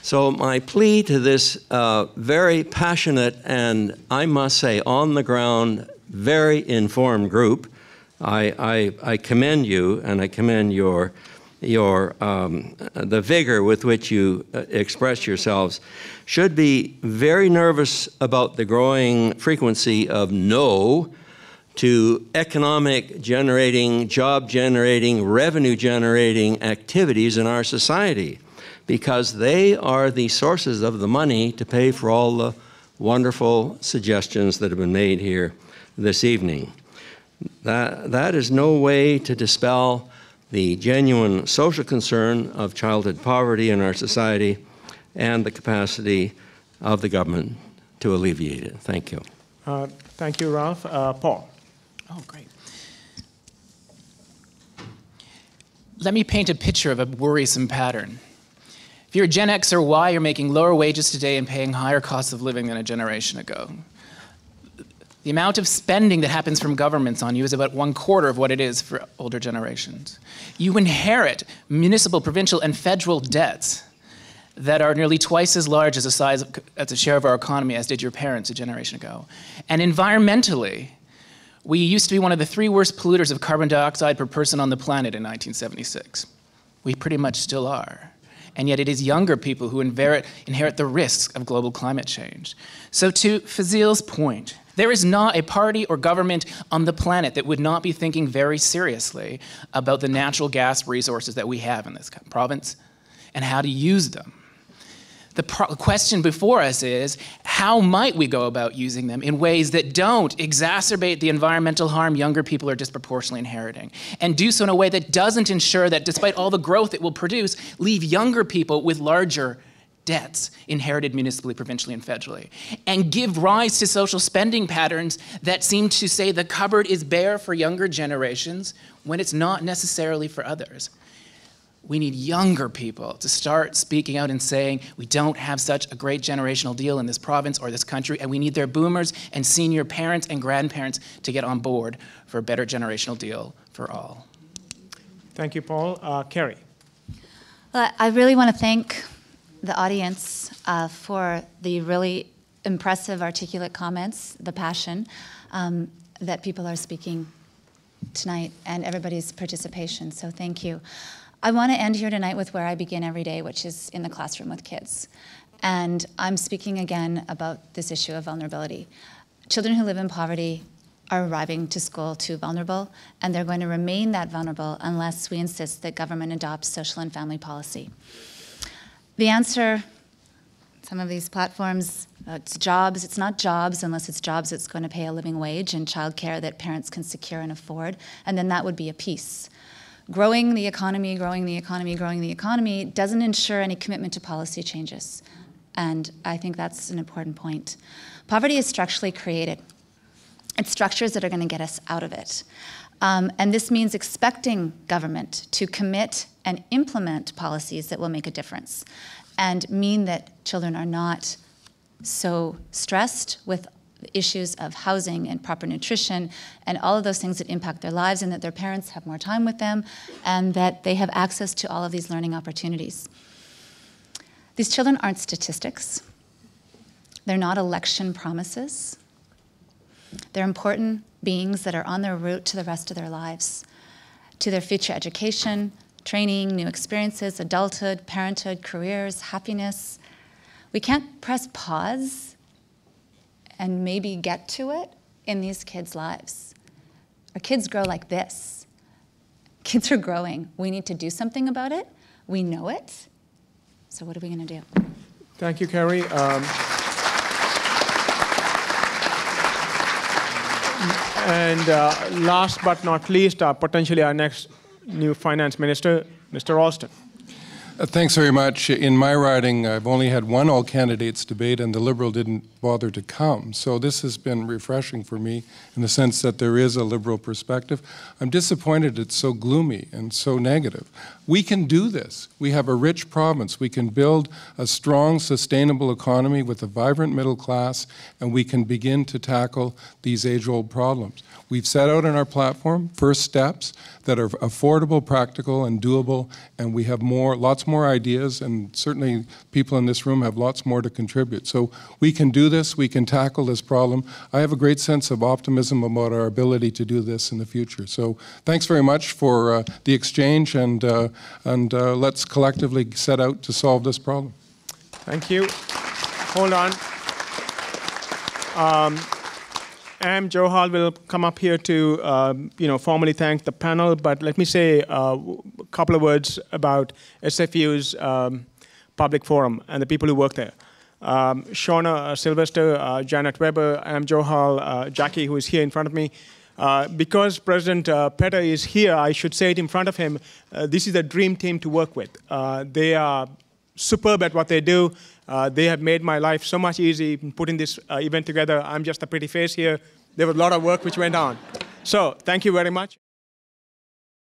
So my plea to this very passionate and, I must say, on the ground, very informed group, I commend you, and I commend the vigor with which you express yourselves, should be very nervous about the growing frequency of no to economic generating, job generating, revenue generating activities in our society, because they are the sources of the money to pay for all the wonderful suggestions that have been made here this evening. That is no way to dispel the genuine social concern of childhood poverty in our society and the capacity of the government to alleviate it. Thank you. Thank you, Ralph. Paul. Oh, great. Let me paint a picture of a worrisome pattern. If you're a Gen X or Y, you're making lower wages today and paying higher costs of living than a generation ago. The amount of spending that happens from governments on you is about 1/4 of what it is for older generations. You inherit municipal, provincial, and federal debts that are nearly twice as large as a share of our economy as did your parents a generation ago. And environmentally, we used to be one of the 3 worst polluters of carbon dioxide per person on the planet in 1976. We pretty much still are. And yet it is younger people who inherit the risks of global climate change. So to Fazil's point, there is not a party or government on the planet that would not be thinking very seriously about the natural gas resources that we have in this province and how to use them. The question before us is, how might we go about using them in ways that don't exacerbate the environmental harm younger people are disproportionately inheriting, and do so in a way that doesn't ensure that, despite all the growth it will produce, leave younger people with larger debts inherited municipally, provincially, and federally, and give rise to social spending patterns that seem to say the cupboard is bare for younger generations when it's not necessarily for others. We need younger people to start speaking out and saying, we don't have such a great generational deal in this province or this country, and we need their boomers and senior parents and grandparents to get on board for a better generational deal for all. Thank you, Paul. Kerry. Well, I really want to thank the audience for the really impressive, articulate comments, the passion that people are speaking tonight, and everybody's participation, so thank you. I want to end here tonight with where I begin every day, which is in the classroom with kids. And I'm speaking again about this issue of vulnerability. Children who live in poverty are arriving to school too vulnerable, and they're going to remain that vulnerable unless we insist that government adopts social and family policy. The answer, some of these platforms, it's jobs. It's not jobs unless it's jobs that's going to pay a living wage and childcare that parents can secure and afford, and then that would be a piece. Growing the economy, growing the economy, growing the economy doesn't ensure any commitment to policy changes, and I think that's an important point. Poverty is structurally created. It's structures that are going to get us out of it. And this means expecting government to commit and implement policies that will make a difference and mean that children are not so stressed with issues of housing and proper nutrition and all of those things that impact their lives, and that their parents have more time with them and that they have access to all of these learning opportunities. These children aren't statistics. They're not election promises. They're important beings that are on their route to the rest of their lives, to their future education, training, new experiences, adulthood, parenthood, careers, happiness. We can't press pause and maybe get to it in these kids' lives. Our kids grow like this. Kids are growing. We need to do something about it. We know it. So what are we going to do? Thank you, Kerry. And last but not least, potentially our next new finance minister, Mr. Ralston. Thanks very much. In my riding, I've only had one all-candidates debate, and the Liberal didn't bother to come. So this has been refreshing for me in the sense that there is a Liberal perspective. I'm disappointed it's so gloomy and so negative. We can do this. We have a rich province. We can build a strong, sustainable economy with a vibrant middle class, and we can begin to tackle these age-old problems. We've set out in our platform first steps that are affordable, practical, and doable, and we have lots more ideas, and certainly people in this room have lots more to contribute. So we can do this, we can tackle this problem. I have a great sense of optimism about our ability to do this in the future. So thanks very much for the exchange, and let's collectively set out to solve this problem. Thank you. Hold on. Am Johal will come up here to formally thank the panel, but let me say a couple of words about SFU's public forum and the people who work there. Shauna Sylvester, Janet Weber, Am Johal, Jackie, who is here in front of me. Because President Petter is here, I should say it in front of him, this is a dream team to work with. They are superb at what they do. They have made my life so much easy in putting this event together. I'm just a pretty face here. There was a lot of work which went on. So thank you very much.